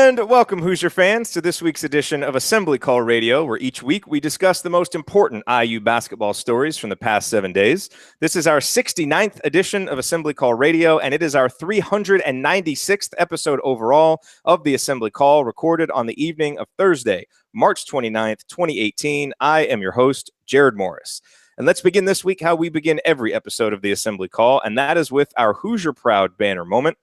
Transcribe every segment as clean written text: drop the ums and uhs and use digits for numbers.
And welcome, Hoosier fans, to this week's edition of Assembly Call Radio, where each week we discuss the most important IU basketball stories from the past 7 days. This is our 69th edition of Assembly Call Radio, and it is our 396th episode overall of the Assembly Call, recorded on the evening of Thursday, March 29th, 2018. I am your host, Jared Morris. And let's begin this week how we begin every episode of the Assembly Call, and that is with our Hoosier Proud banner moment.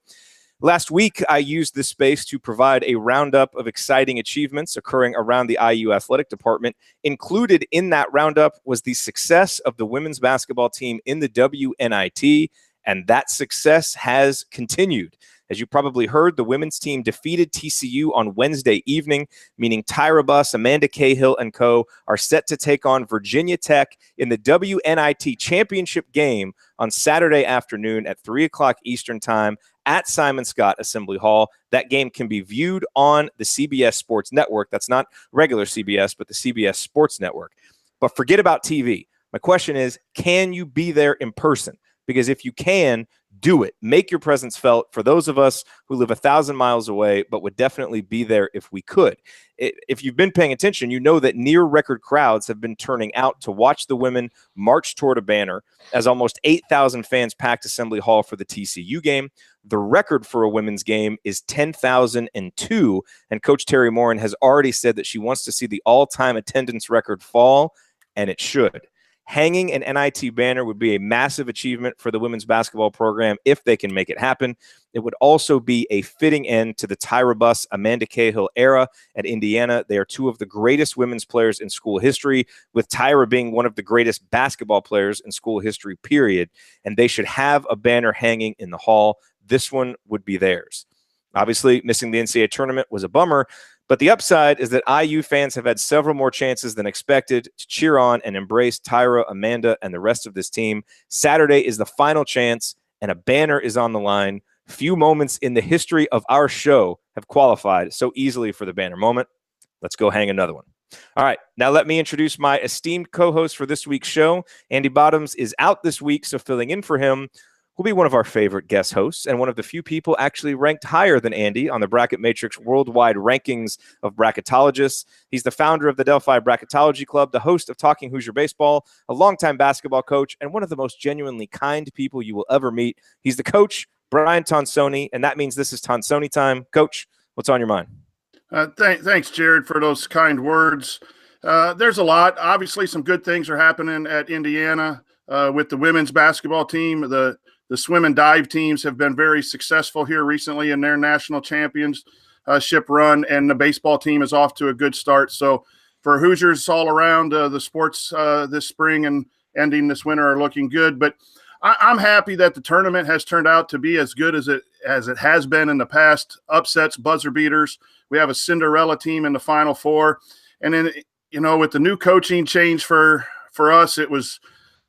Last week, I used this space to provide a roundup of exciting achievements occurring around the IU athletic department. Included in that roundup was the success of the women's basketball team in the WNIT, and that success has continued. As you probably heard, the women's team defeated TCU on Wednesday evening, meaning Tyra Buss, Amanda Cahill, and co. are set to take on Virginia Tech in the WNIT championship game on Saturday afternoon at 3 o'clock Eastern Time at Simon Scott Assembly Hall. That game can be viewed on the CBS Sports Network. That's not regular CBS, but the CBS Sports Network. But forget about TV. My question is, can you be there in person? Because if you can, do it. Make your presence felt for those of us who live 1,000 miles away, but would definitely be there if we could. If you've been paying attention, you know that near record crowds have been turning out to watch the women march toward a banner, as almost 8,000 fans packed Assembly Hall for the TCU game. The record for a women's game is 10,002, and Coach Terry Morin has already said that she wants to see the all-time attendance record fall, and it should. Hanging an NIT banner would be a massive achievement for the women's basketball program if they can make it happen. It would also be a fitting end to the Tyra Buss, Amanda Cahill era at Indiana. They are two of the greatest women's players in school history, with Tyra being one of the greatest basketball players in school history, period. And they should have a banner hanging in the hall. This one would be theirs. Obviously, missing the NCAA tournament was a bummer, but the upside is that IU fans have had several more chances than expected to cheer on and embrace Tyra, Amanda, and the rest of this team. Saturday is the final chance, and a banner is on the line. Few moments in the history of our show have qualified so easily for the banner moment. Let's go hang another one. All right, now let me introduce my esteemed co-host for this week's show. Andy Bottoms is out this week, so filling in for him will be one of our favorite guest hosts and one of the few people actually ranked higher than Andy on the Bracket Matrix worldwide rankings of bracketologists. He's the founder of the Delphi Bracketology Club, the host of Talking Hoosier Baseball, a longtime basketball coach, and one of the most genuinely kind people you will ever meet. He's the coach, Brian Tonsoni, and that means this is Tonsoni time. Coach, what's on your mind? Thanks, Jared, for those kind words. There's a lot. Obviously, some good things are happening at Indiana with the women's basketball team. The swim and dive teams have been very successful here recently in their national championship run, and the baseball team is off to a good start. So for Hoosiers all around, the sports this spring and ending this winter are looking good. But I'm happy that the tournament has turned out to be as good as it has been in the past. Upsets, buzzer beaters. We have a Cinderella team in the Final Four. And then, with the new coaching change for us, it was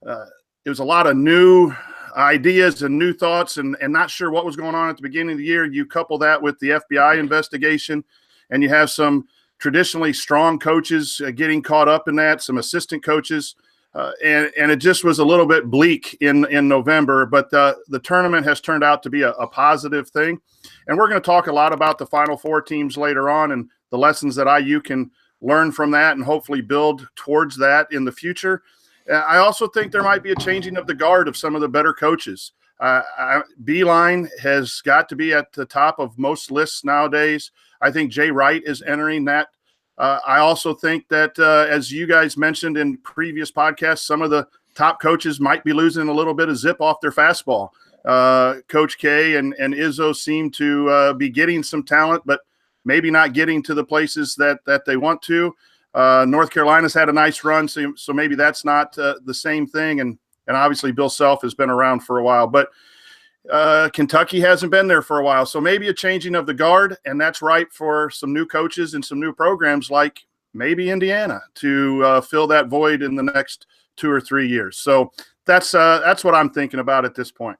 a lot of new ideas and new thoughts and not sure what was going on at the beginning of the year. You couple that with the FBI investigation, and you have some traditionally strong coaches getting caught up in that, some assistant coaches, and it just was a little bit bleak in November. But the tournament has turned out to be a positive thing, and we're going to talk a lot about the Final Four teams later on and the lessons that IU can learn from that and hopefully build towards that in the future. I also think there might be a changing of the guard of some of the better coaches. Beeline has got to be at the top of most lists nowadays. I think Jay Wright is entering that. I also think that, as you guys mentioned in previous podcasts, some of the top coaches might be losing a little bit of zip off their fastball. Coach K and Izzo seem to be getting some talent, but maybe not getting to the places that they want to. North Carolina's had a nice run, so maybe that's not the same thing. And obviously Bill Self has been around for a while. But Kentucky hasn't been there for a while. So maybe a changing of the guard, and that's right for some new coaches and some new programs like maybe Indiana to fill that void in the next 2 or 3 years. So that's what I'm thinking about at this point.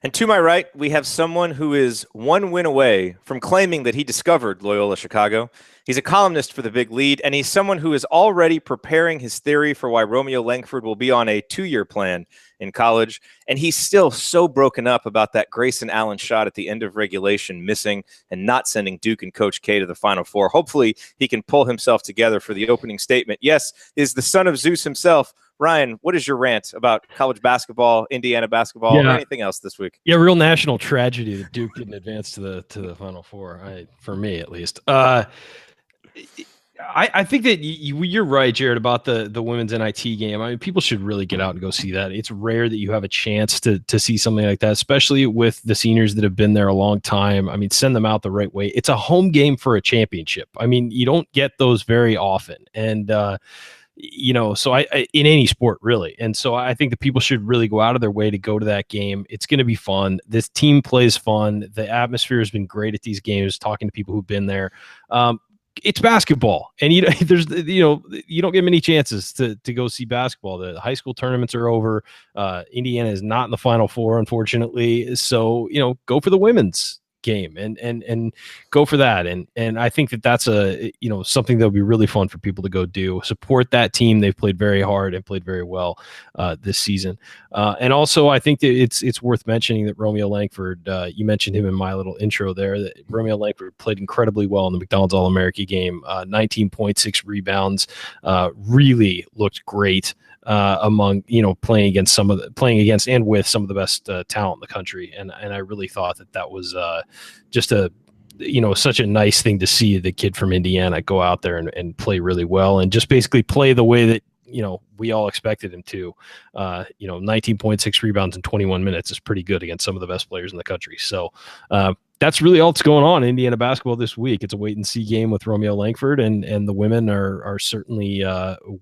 And to my right, we have someone who is one win away from claiming that he discovered Loyola Chicago. He's a columnist for The Big Lead, and he's someone who is already preparing his theory for why Romeo Langford will be on a 2-year plan in college. And he's still so broken up about that Grayson Allen shot at the end of regulation missing and not sending Duke and Coach K to the Final Four. Hopefully he can pull himself together for the opening statement. Yes, is the son of Zeus himself. Ryan, what is your rant about college basketball, Indiana basketball, or anything else this week? Yeah, real national tragedy that Duke didn't advance to the Final Four, for me at least. I think that you're right, Jared, about the women's NIT game. I mean, people should really get out and go see that. It's rare that you have a chance to see something like that, especially with the seniors that have been there a long time. I mean, send them out the right way. It's a home game for a championship. I mean, you don't get those very often. And, so I in any sport really. And so I think that people should really go out of their way to go to that game. It's going to be fun. This team plays fun. The atmosphere has been great at these games, talking to people who've been there. It's basketball, and you don't get many chances to go see basketball. The high school tournaments are over. Indiana is not in the Final Four, unfortunately. So, go for the women's game and go for that. And I think that that's something that'll be really fun for people to go do. Support that team. They've played very hard and played very well this season. And also I think that it's worth mentioning that Romeo Langford, you mentioned him in my little intro there, that Romeo Langford played incredibly well in the McDonald's All-America game, 19.6 rebounds, really looked great. Among playing against and with some of the best talent in the country, and I really thought that was just such a nice thing to see the kid from Indiana go out there and play really well and just basically play the way that we all expected him to. 19.6 rebounds in 21 minutes is pretty good against some of the best players in the country. So that's really all that's going on in Indiana basketball this week. It's a wait and see game with Romeo Langford, and the women are certainly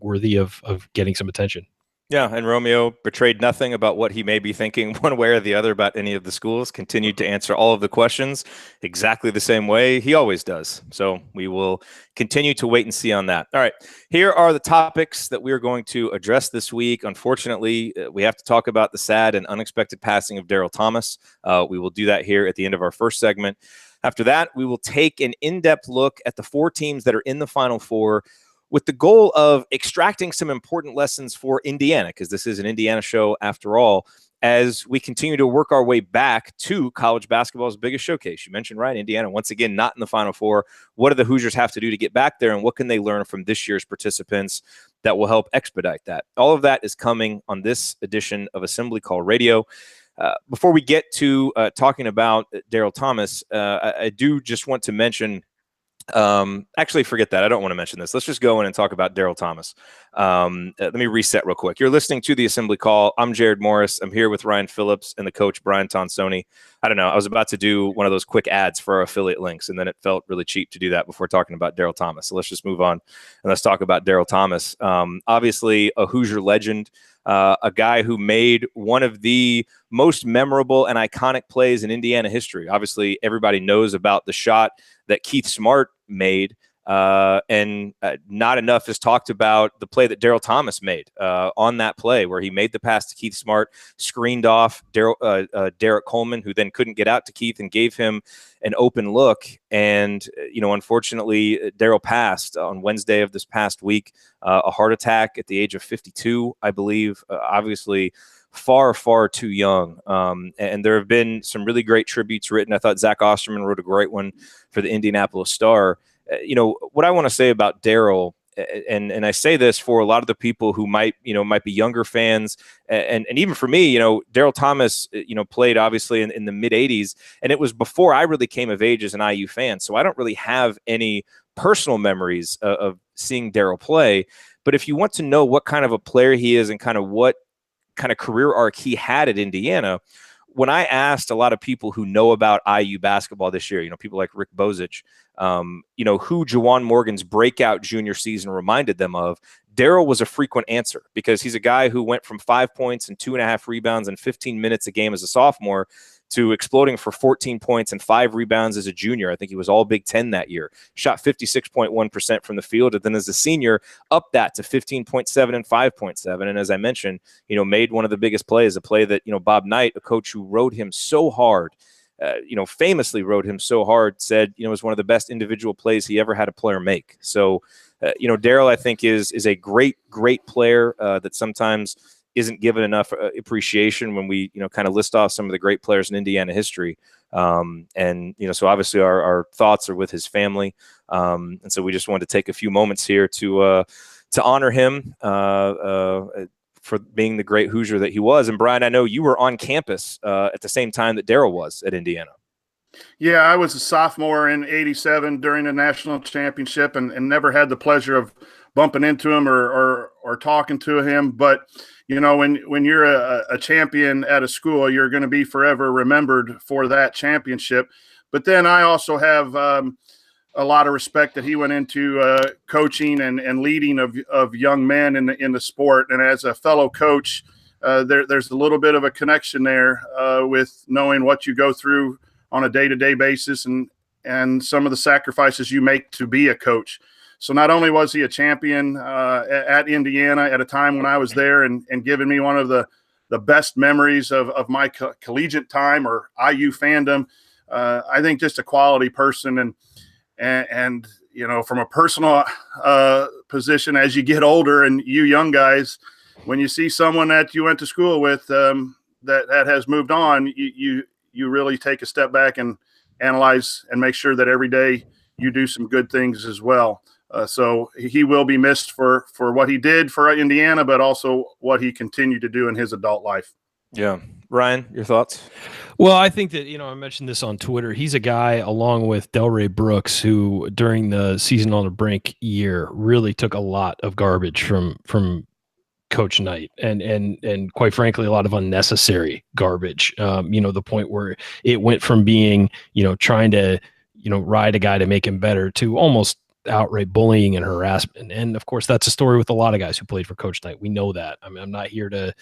worthy of getting some attention. Yeah, and Romeo betrayed nothing about what he may be thinking one way or the other about any of the schools, continued to answer all of the questions exactly the same way he always does. So we will continue to wait and see on that. All right, here are the topics that we are going to address this week. Unfortunately, we have to talk about the sad and unexpected passing of Darryl Thomas. We will do that here at the end of our first segment. After that, we will take an in-depth look at the 4 teams that are in the Final Four, with the goal of extracting some important lessons for Indiana, because this is an Indiana show after all, as we continue to work our way back to college basketball's biggest showcase. You mentioned, right, Indiana, once again, not in the Final Four. What do the Hoosiers have to do to get back there, and what can they learn from this year's participants that will help expedite that? All of that is coming on this edition of Assembly Call Radio. Before we get to talking about Darryl Thomas, I do just want to mention, actually forget that. I don't want to mention this. Let's just go in and talk about Darryl Thomas. Let me reset real quick. You're listening to the Assembly Call. I'm Jared Morris. I'm here with Ryan Phillips and the coach, Brian Tonsoni. I don't know. I was about to do one of those quick ads for our affiliate links, and then it felt really cheap to do that before talking about Darryl Thomas. So let's just move on and let's talk about Darryl Thomas. Obviously a Hoosier legend, a guy who made one of the most memorable and iconic plays in Indiana history. Obviously everybody knows about the shot that Keith Smart made, and not enough is talked about the play that Darryl Thomas made on that play, where he made the pass to Keith Smart, screened off Derek Coleman, who then couldn't get out to Keith and gave him an open look. And unfortunately, Darryl passed on Wednesday of this past week, a heart attack at the age of 52, I believe. Obviously far, far too young. And there have been some really great tributes written. I thought Zach Osterman wrote a great one for the Indianapolis Star. What I want to say about Darryl, and I say this for a lot of the people who might be younger fans, and even for me, Darryl Thomas, played obviously in the mid 80s, and it was before I really came of age as an IU fan. So I don't really have any personal memories of seeing Darryl play. But if you want to know what kind of a player he is and kind of what kind of career arc he had at Indiana, when I asked a lot of people who know about IU basketball this year, people like Rick Bozich, who Juwan Morgan's breakout junior season reminded them of, Darryl was a frequent answer, because he's a guy who went from 5 points and 2.5 rebounds and 15 minutes a game as a sophomore to exploding for 14 points and 5 rebounds as a junior. I think he was all Big Ten that year. Shot 56.1% from the field, and then as a senior, up that to 15.7 and 5.7. And as I mentioned, made one of the biggest plays, a play that, Bob Knight, a coach who rode him so hard, famously rode him so hard, said, it was one of the best individual plays he ever had a player make. So, Darryl, I think is a great player that sometimes isn't given enough appreciation when we, kind of list off some of the great players in Indiana history. So obviously our thoughts are with his family. And so we just wanted to take a few moments here to honor him for being the great Hoosier that he was. And Brian, I know you were on campus at the same time that Darryl was at Indiana. Yeah, I was a sophomore in '87 during the national championship and never had the pleasure of bumping into him or talking to him. But, when you're a champion at a school, you're going to be forever remembered for that championship. But then I also have a lot of respect that he went into coaching and leading of young men in the sport. And as a fellow coach, there's a little bit of a connection there with knowing what you go through on a day-to-day basis and some of the sacrifices you make to be a coach. So not only was he a champion at Indiana at a time when I was there and giving me one of the best memories of my collegiate time or IU fandom, I think just a quality person. And from a personal position, as you get older and you young guys, when you see someone that you went to school with that has moved on, you really take a step back and analyze and make sure that every day you do some good things as well. So he will be missed for what he did for Indiana, but also what he continued to do in his adult life. Yeah. Ryan, your thoughts? Well, I think that, I mentioned this on Twitter. He's a guy along with Delray Brooks who during the season on the brink year really took a lot of garbage from Coach Knight and quite frankly, a lot of unnecessary garbage. The point where it went from being, trying to, ride a guy to make him better to almost outright bullying and harassment. And of course, that's a story with a lot of guys who played for Coach Knight. We know that. I mean, I'm not here to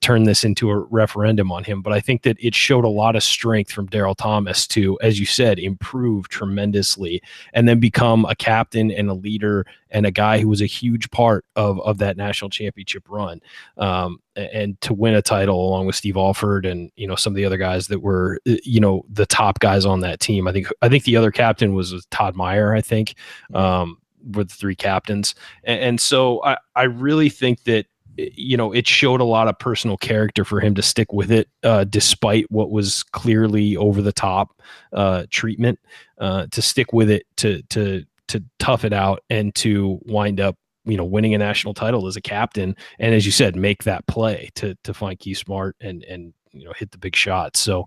turn this into a referendum on him, but I think that it showed a lot of strength from Darryl Thomas to, as you said, improve tremendously and then become a captain and a leader and a guy who was a huge part of that national championship run. And to win a title along with Steve Alford and, some of the other guys that were, the top guys on that team. I think the other captain was Todd Meyer, I think, were the 3 captains. And so I really think that, it showed a lot of personal character for him to stick with it, despite what was clearly over the top treatment, to stick with it, to tough it out and to wind up, winning a national title as a captain. And as you said, make that play to find Keith Smart and hit the big shot. So,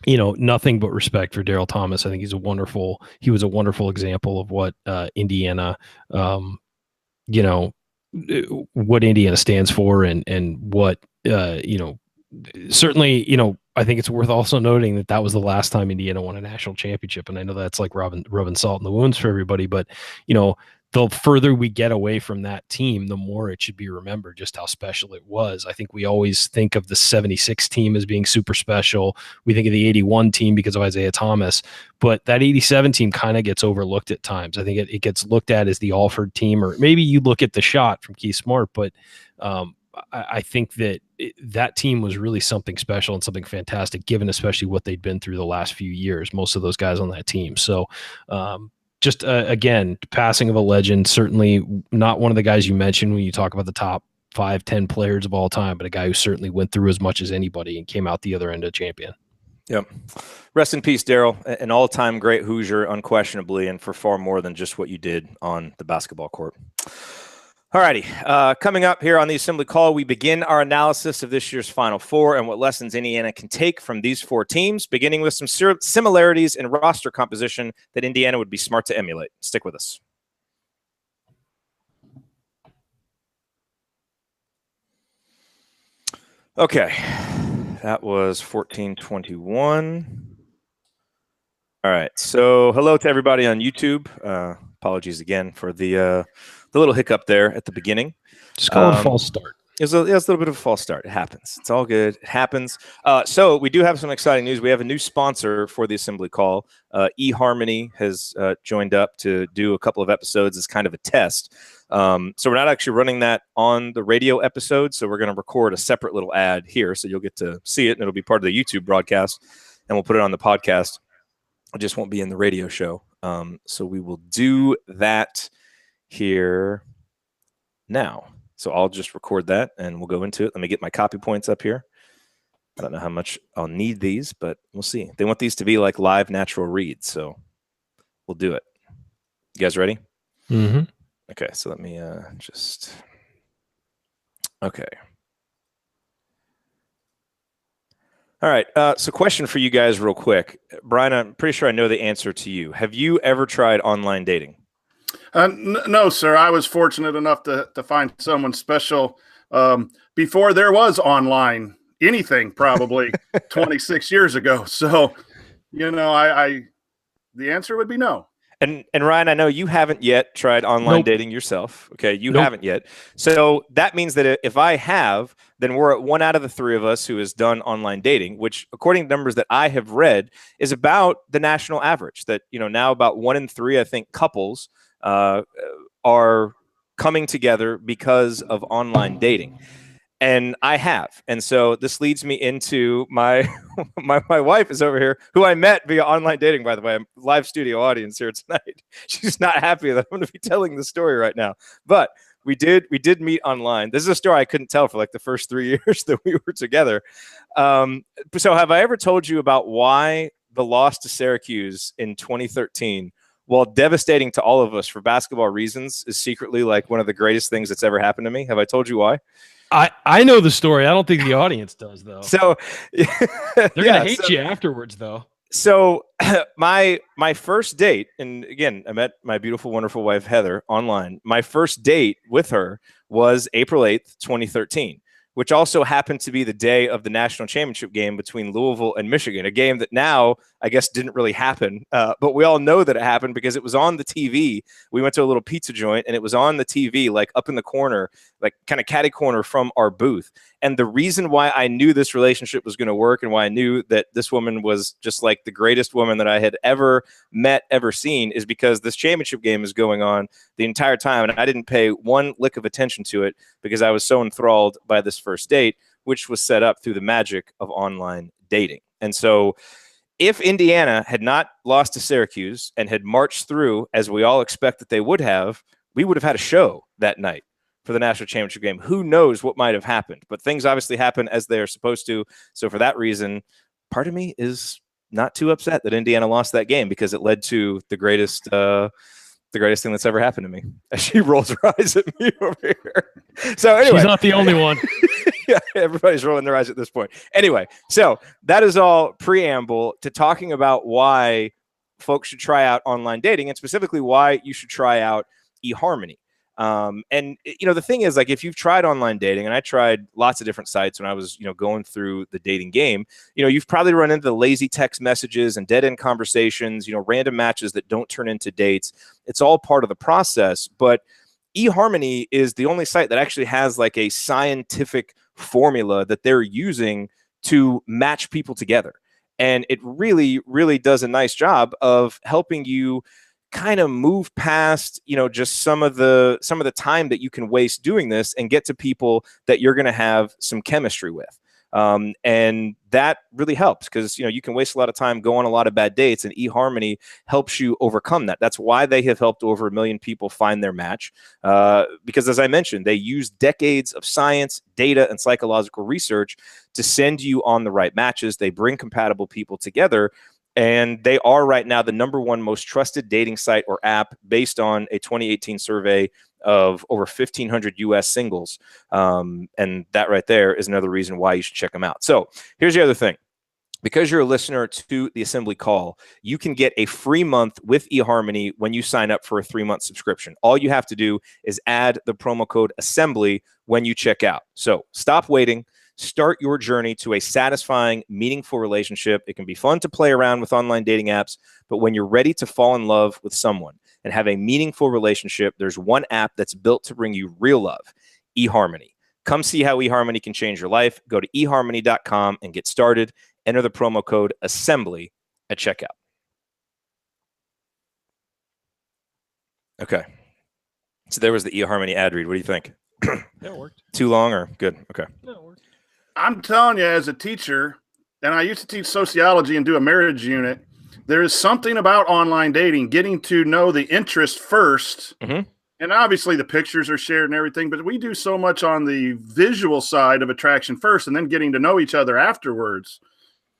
nothing but respect for Darryl Thomas. I think he was a wonderful example of what Indiana, what Indiana stands for and what, certainly, I think it's worth also noting that was the last time Indiana won a national championship. And I know that's like rubbing salt in the wounds for everybody, but, the further we get away from that team, the more it should be remembered just how special it was. I think we always think of the 76 team as being super special. We think of the 81 team because of Isaiah Thomas, but that 87 team kind of gets overlooked at times. I think it gets looked at as the Alford team, or maybe you look at the shot from Keith Smart, but I think that team was really something special and something fantastic, given especially what they'd been through the last few years, most of those guys on that team. So, just again, passing of a legend, certainly not one of the guys you mentioned when you talk about the top 5-10 players of all time, but a guy who certainly went through as much as anybody and came out the other end a champion. Yep. Rest in peace, Darryl, an all-time great Hoosier, unquestionably, and for far more than just what you did on the basketball court. All righty. Coming up here on the Assembly Call, we begin our analysis of this year's Final Four and what lessons Indiana can take from these 4 teams, beginning with some similarities in roster composition that Indiana would be smart to emulate. Stick with us. Okay. That was 1421. All right. So hello to everybody on YouTube. Apologies again for the little hiccup there at the beginning. Just call it a false start. It was a little bit of a false start. It happens. It's all good. It happens. So we do have some exciting news. We have a new sponsor for the Assembly Call. eHarmony has joined up to do a couple of episodes as kind of a test. So we're not actually running that on the radio episode. So we're going to record a separate little ad here. So you'll get to see it, and it'll be part of the YouTube broadcast, and we'll put it on the podcast. It just won't be in the radio show. So we will do that here now. So I'll just record that and we'll go into it. Let me get my copy points up here. I don't know how much I'll need these, but we'll see. They want these to be like live natural reads, so we'll do it. You guys ready? Mm-hmm. Okay, so let me okay. All right, so question for you guys real quick. Brian, I'm pretty sure I know the answer to you. Have you ever tried online dating? No, sir. I was fortunate enough to find someone special before there was online anything, probably 26 years ago. So, the answer would be no. And Ryan, I know you haven't yet tried online dating yourself. Okay, you haven't yet. So that means that if I have, then we're at one out of the three of us who has done online dating, which, according to numbers that I have read, is about the national average. That now about 1 in 3, I think, couples are coming together because of online dating. And I have. And so this leads me into my wife is over here, who I met via online dating, by the way. I'm live studio audience here tonight. She's not happy that I'm going to be telling the story right now. But we did meet online. This is a story I couldn't tell for like the first 3 years that we were together. So have I ever told you about why the loss to Syracuse in 2013, while devastating to all of us for basketball reasons, is secretly like one of the greatest things that's ever happened to me? Have I told you why? I know the story. I don't think the audience does, though. So they're gonna hate you afterwards, though. So my first date, and again, I met my beautiful, wonderful wife Heather online. My first date with her was April 8th, 2013, which also happened to be the day of the national championship game between Louisville and Michigan, a game that now I guess didn't really happen, but we all know that it happened because it was on the TV. We went to a little pizza joint, and it was on the TV, like up in the corner, like kind of catty corner from our booth. And the reason why I knew this relationship was going to work, and why I knew that this woman was just like the greatest woman that I had ever met, ever seen, is because this championship game is going on the entire time, and I didn't pay one lick of attention to it because I was so enthralled by this first date, which was set up through the magic of online dating. And so if Indiana had not lost to Syracuse and had marched through, as we all expect that they would have, we would have had a show that night for the national championship game. Who knows what might have happened? But things obviously happen as they're supposed to. So for that reason, part of me is not too upset that Indiana lost that game, because it led to the greatest thing that's ever happened to me. As she rolls her eyes at me over here. So anyway, she's not the only one. Yeah, everybody's rolling their eyes at this point. Anyway, so that is all preamble to talking about why folks should try out online dating, and specifically why you should try out eHarmony. And the thing is, like, if you've tried online dating, and I tried lots of different sites when I was, going through the dating game, you've probably run into the lazy text messages and dead end conversations, random matches that don't turn into dates. It's all part of the process. But eHarmony is the only site that actually has like a scientific formula that they're using to match people together. And it really, really does a nice job of helping you kind of move past, just some of the time that you can waste doing this and get to people that you're going to have some chemistry with. And that really helps because, you can waste a lot of time, go on a lot of bad dates, and eHarmony helps you overcome that. That's why they have helped over 1 million people find their match. Because as I mentioned, they use decades of science, data, and psychological research to send you on the right matches. They bring compatible people together. And they are right now the #1 most trusted dating site or app based on a 2018 survey of over 1,500 U.S. singles. And that right there is another reason why you should check them out. So here's the other thing. Because you're a listener to the Assembly Call, you can get a free month with eHarmony when you sign up for a 3-month subscription. All you have to do is add the promo code ASSEMBLY when you check out. So stop waiting. Start your journey to a satisfying, meaningful relationship. It can be fun to play around with online dating apps, but when you're ready to fall in love with someone and have a meaningful relationship, there's one app that's built to bring you real love, eHarmony. Come see how eHarmony can change your life. Go to eHarmony.com and get started. Enter the promo code ASSEMBLY at checkout. Okay. So there was the eHarmony ad read. What do you think? Yeah, it worked. Too long or good? Okay. No, it worked. I'm telling you, as a teacher, and I used to teach sociology and do a marriage unit, there is something about online dating, getting to know the interest first. Mm-hmm. And obviously the pictures are shared and everything, but we do so much on the visual side of attraction first and then getting to know each other afterwards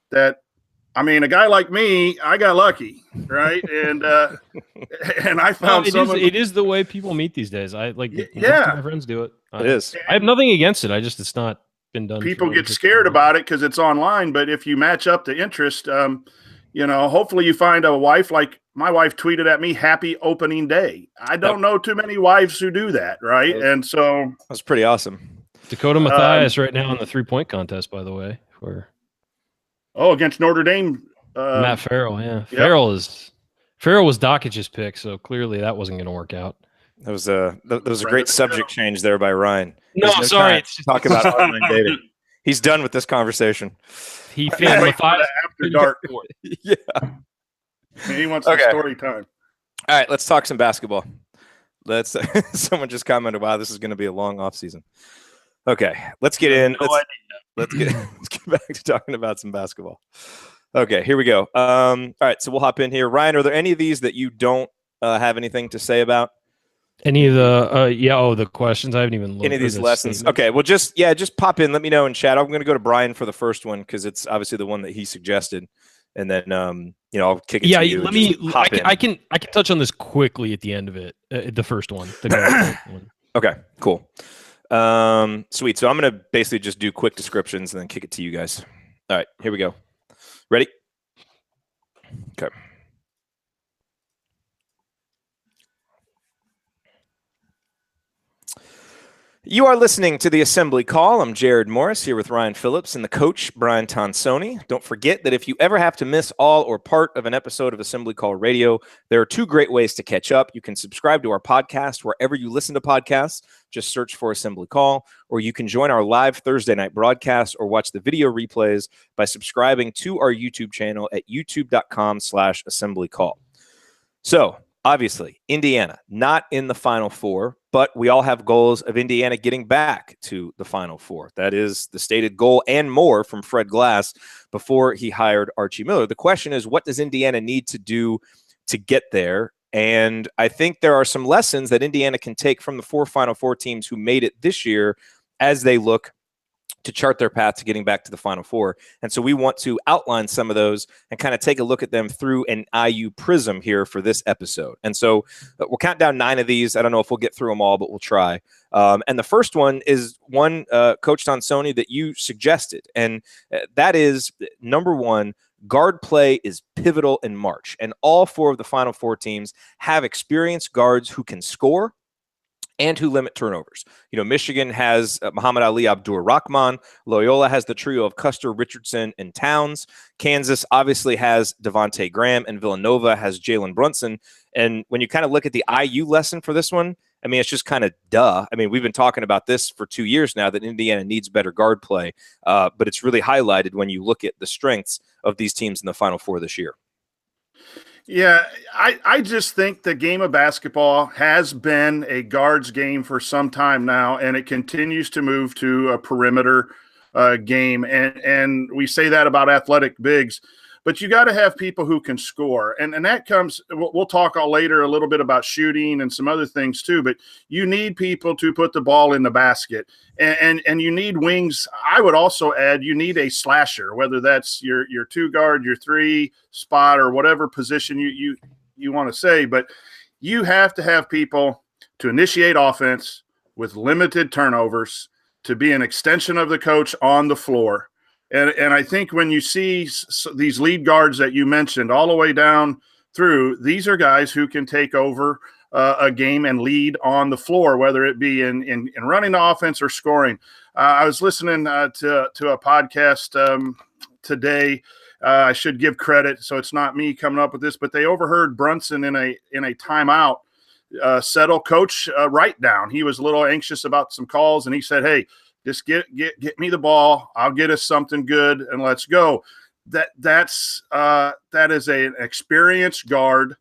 that, I mean, a guy like me, I got lucky, right? And I found it is the way people meet these days. I like most of my friends do it. It is. I have nothing against it. It's not been done. People get scared about it because it's online, but if you match up the interest, hopefully you find a wife like my wife tweeted at me, "Happy opening day." I don't know too many wives who do that, right? And so that's pretty awesome. Dakota Mathias right now in the 3-point contest, by the way, against Notre Dame. Matt Farrell, yeah. Yep. Farrell was Dokic's pick, so clearly that wasn't going to work out. That was a great subject change there by Ryan. No, sorry. Talk about online dating. He's done with this conversation. He failed Mathias after dark. Yeah. He wants some story time. All right, let's talk some basketball. Someone just commented, "Wow, this is going to be a long off season." Okay, let's get in. Let's get back to talking about some basketball. Okay, here we go. All right, so we'll hop in here. Ryan, are there any of these that you don't have anything to say about? Any of the the questions? I haven't even looked. Any of these lessons? Okay, well, just pop in. Let me know in chat. I'm going to go to Brian for the first one because it's obviously the one that he suggested, and then I'll kick it to you. Let me. I can touch on this quickly at the end of it. The first one. The one. Okay, cool. Sweet. So I'm going to basically just do quick descriptions and then kick it to you guys. All right, here we go. Ready? Okay. You are listening to the Assembly Call. I'm Jared Morris here with Ryan Phillips and the coach, Brian Tonsoni. Don't forget that if you ever have to miss all or part of an episode of Assembly Call Radio, there are two great ways to catch up. You can subscribe to our podcast wherever you listen to podcasts. Just search for Assembly Call, or you can join our live Thursday night broadcast or watch the video replays by subscribing to our YouTube channel at youtube.com/Assembly Call. So, obviously, Indiana, not in the Final Four, but we all have goals of Indiana getting back to the Final Four. That is the stated goal and more from Fred Glass before he hired Archie Miller. The question is, what does Indiana need to do to get there? And I think there are some lessons that Indiana can take from the 4 Final Four teams who made it this year as they look to chart their path to getting back to the Final Four. And so we want to outline some of those and kind of take a look at them through an IU prism here for this episode. And so we'll count down 9 of these. I don't know if we'll get through them all, but we'll try. And the first one is one, Coach Tonsoni, that you suggested. And that is, number 1, guard play is pivotal in March. And all 4 of the Final Four teams have experienced guards who can score and who limit turnovers. Michigan has Muhammad Ali Abdur-Rahman. Loyola has the trio of Custer, Richardson, and Towns. Kansas obviously has Devontae Graham, and Villanova has Jalen Brunson. And when you kind of look at the IU lesson for this one, I mean, it's just kind of duh. I mean, we've been talking about this for 2 years now, that Indiana needs better guard play. But it's really highlighted when you look at the strengths of these teams in the Final Four this year. Yeah, I just think the game of basketball has been a guards game for some time now, and it continues to move to a perimeter game. And we say that about athletic bigs, but you got to have people who can score. And that comes – we'll talk later a little bit about shooting and some other things too, but you need people to put the ball in the basket. And you need wings. I would also add you need a slasher, whether that's your 2 guard, your 3 spot, or whatever position you want to say. But you have to have people to initiate offense with limited turnovers, to be an extension of the coach on the floor. And I think when you see these lead guards that you mentioned all the way down through, these are guys who can take over a game and lead on the floor, whether it be in running the offense or scoring. I was listening to a podcast today. I should give credit, so it's not me coming up with this, but they overheard Brunson in a timeout settle Coach Wright down. He was a little anxious about some calls, and he said, "Hey, Just get me the ball. I'll get us something good, and let's go. That is an experienced guard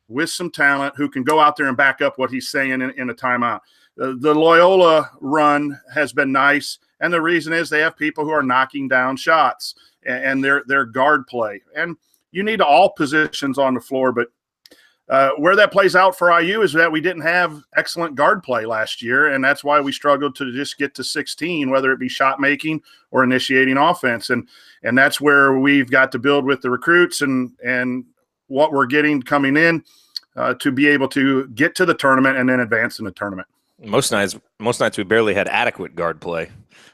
with some talent who can go out there and back up what he's saying in a timeout. The Loyola run has been nice, and the reason is they have people who are knocking down shots and their guard play. And you need all positions on the floor, but where that plays out for IU is that we didn't have excellent guard play last year, and that's why we struggled to just get to 16, whether it be shot making or initiating offense. And that's where we've got to build with the recruits and what we're getting coming in to be able to get to the tournament and then advance in the tournament. Most nights we barely had adequate guard play,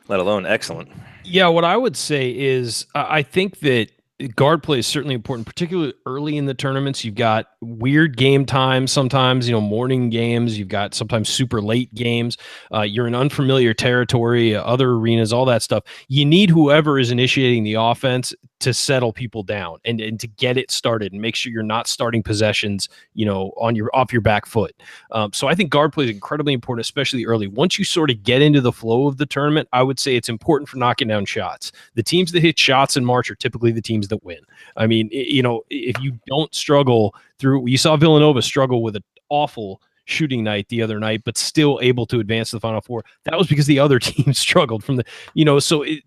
let alone excellent. Yeah, what I would say is I think that guard play is certainly important, particularly early in the tournaments. You've got weird game times sometimes, morning games. You've got sometimes super late games. You're in unfamiliar territory, other arenas, all that stuff. You need whoever is initiating the offense to settle people down and to get it started and make sure you're not starting possessions, off your back foot. So I think guard play is incredibly important, especially early. Once you sort of get into the flow of the tournament, I would say it's important for knocking down shots. The teams that hit shots in March are typically the teams that win. I mean, if you don't struggle through, you saw Villanova struggle with an awful shooting night the other night, but still able to advance to the Final Four. That was because the other team struggled from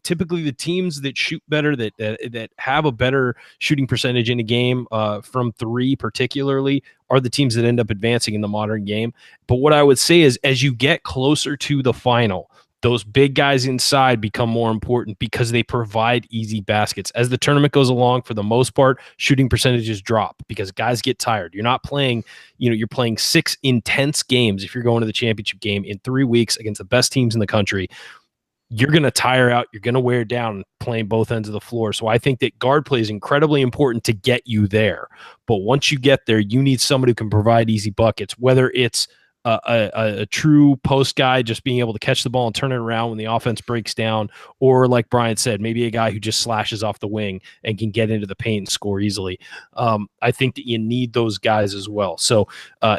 typically the teams that shoot better, that have a better shooting percentage in a game from three particularly, are the teams that end up advancing in the modern game. But what I would say is, as you get closer to the final, those big guys inside become more important because they provide easy baskets. As the tournament goes along, for the most part, shooting percentages drop because guys get tired. You're not playing, you're playing 6 intense games if you're going to the championship game in 3 weeks against the best teams in the country. You're going to tire out. You're going to wear down playing both ends of the floor. So I think that guard play is incredibly important to get you there. But once you get there, you need somebody who can provide easy buckets, whether it's a true post guy just being able to catch the ball and turn it around when the offense breaks down, or like Brian said, maybe a guy who just slashes off the wing and can get into the paint and score easily. I think that you need those guys as well. So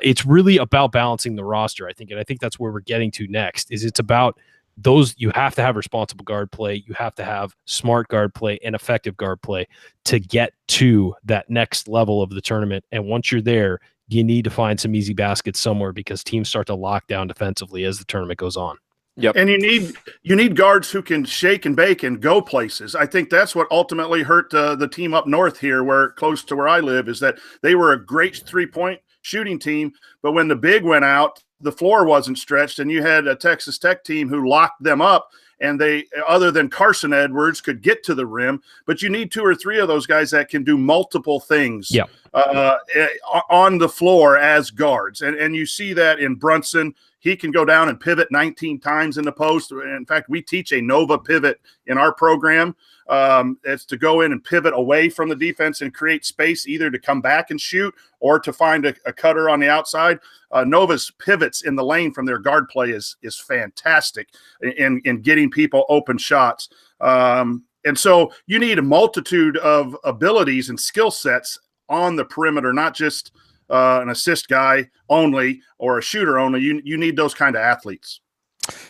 it's really about balancing the roster, I think. And I think that's where we're getting to next, is it's about those. You have to have responsible guard play. You have to have smart guard play and effective guard play to get to that next level of the tournament. And once you're there, you need to find some easy baskets somewhere because teams start to lock down defensively as the tournament goes on. Yep. And you need guards who can shake and bake and go places. I think that's what ultimately hurt the team up north here, where close to where I live, is that they were a great 3-point shooting team, but when the big went out, the floor wasn't stretched, and you had a Texas Tech team who locked them up, and they, other than Carson Edwards, could get to the rim. But you need 2 or 3 of those guys that can do multiple things on the floor as guards. And you see that in Brunson. He can go down and pivot 19 times in the post. In fact, we teach a Nova pivot in our program. It's to go in and pivot away from the defense and create space, either to come back and shoot or to find a cutter on the outside. Nova's pivots in the lane from their guard play is fantastic in getting people open shots. And so you need a multitude of abilities and skill sets on the perimeter, not just an assist guy only or a shooter only. You need those kind of athletes.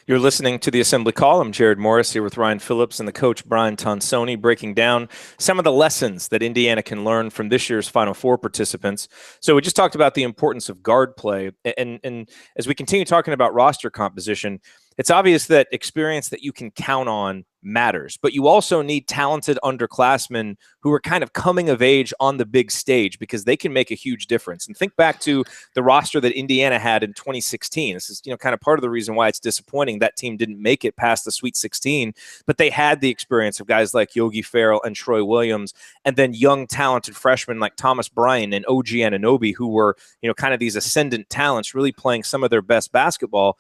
You're listening to the Assembly Call. I'm Jared Morris here with Ryan Phillips and the coach Brian Tonsoni, breaking down some of the lessons that Indiana can learn from this year's Final Four participants. So we just talked about the importance of guard play. And as we continue talking about roster composition, it's obvious that experience that you can count on matters, but you also need talented underclassmen who are kind of coming of age on the big stage, because they can make a huge difference. And think back to the roster that Indiana had in 2016. This is, kind of part of the reason why it's disappointing that team didn't make it past the Sweet 16, but they had the experience of guys like Yogi Ferrell and Troy Williams, and then young talented freshmen like Thomas Bryan and OG Anunoby, who were, kind of these ascendant talents really playing some of their best basketball.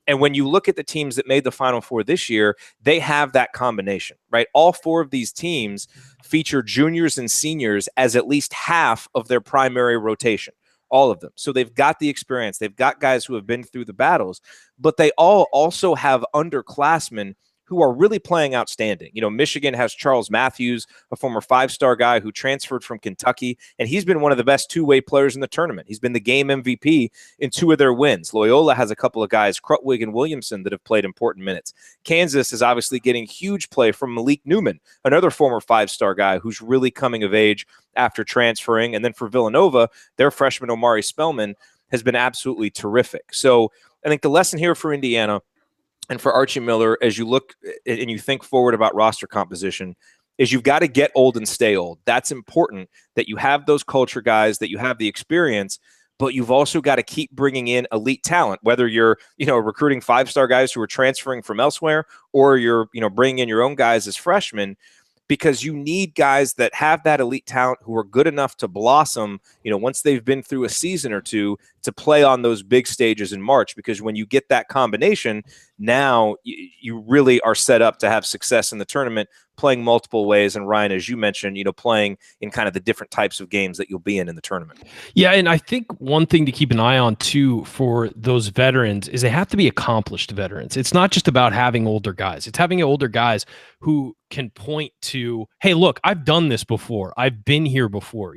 And when you look at the teams that made the Final Four this year, they have that combination, right? All 4 of these teams feature juniors and seniors as at least half of their primary rotation, all of them. So they've got the experience. They've got guys who have been through the battles, but they all also have underclassmen who are really playing outstanding. Michigan has Charles Matthews, a former 5-star guy who transferred from Kentucky, and he's been one of the best two-way players in the tournament. He's been the game MVP in 2 of their wins. Loyola has a couple of guys, Krutwig and Williamson, that have played important minutes. Kansas is obviously getting huge play from Malik Newman, another former 5-star guy who's really coming of age after transferring. And then for Villanova, their freshman Omari Spellman has been absolutely terrific. So I think the lesson here for Indiana and for Archie Miller, as you look and you think forward about roster composition, is you've got to get old and stay old. That's important, that you have those culture guys, that you have the experience, but you've also got to keep bringing in elite talent, whether you're, recruiting 5-star guys who are transferring from elsewhere, or you're, bringing in your own guys as freshmen, because you need guys that have that elite talent who are good enough to blossom, once they've been through a season or two, to play on those big stages in March. Because when you get that combination, now you really are set up to have success in the tournament, playing multiple ways. And Ryan, as you mentioned, playing in kind of the different types of games that you'll be in the tournament. Yeah, and I think one thing to keep an eye on too for those veterans is they have to be accomplished veterans. It's not just about having older guys. It's having older guys who can point to, hey, look, I've done this before. I've been here before.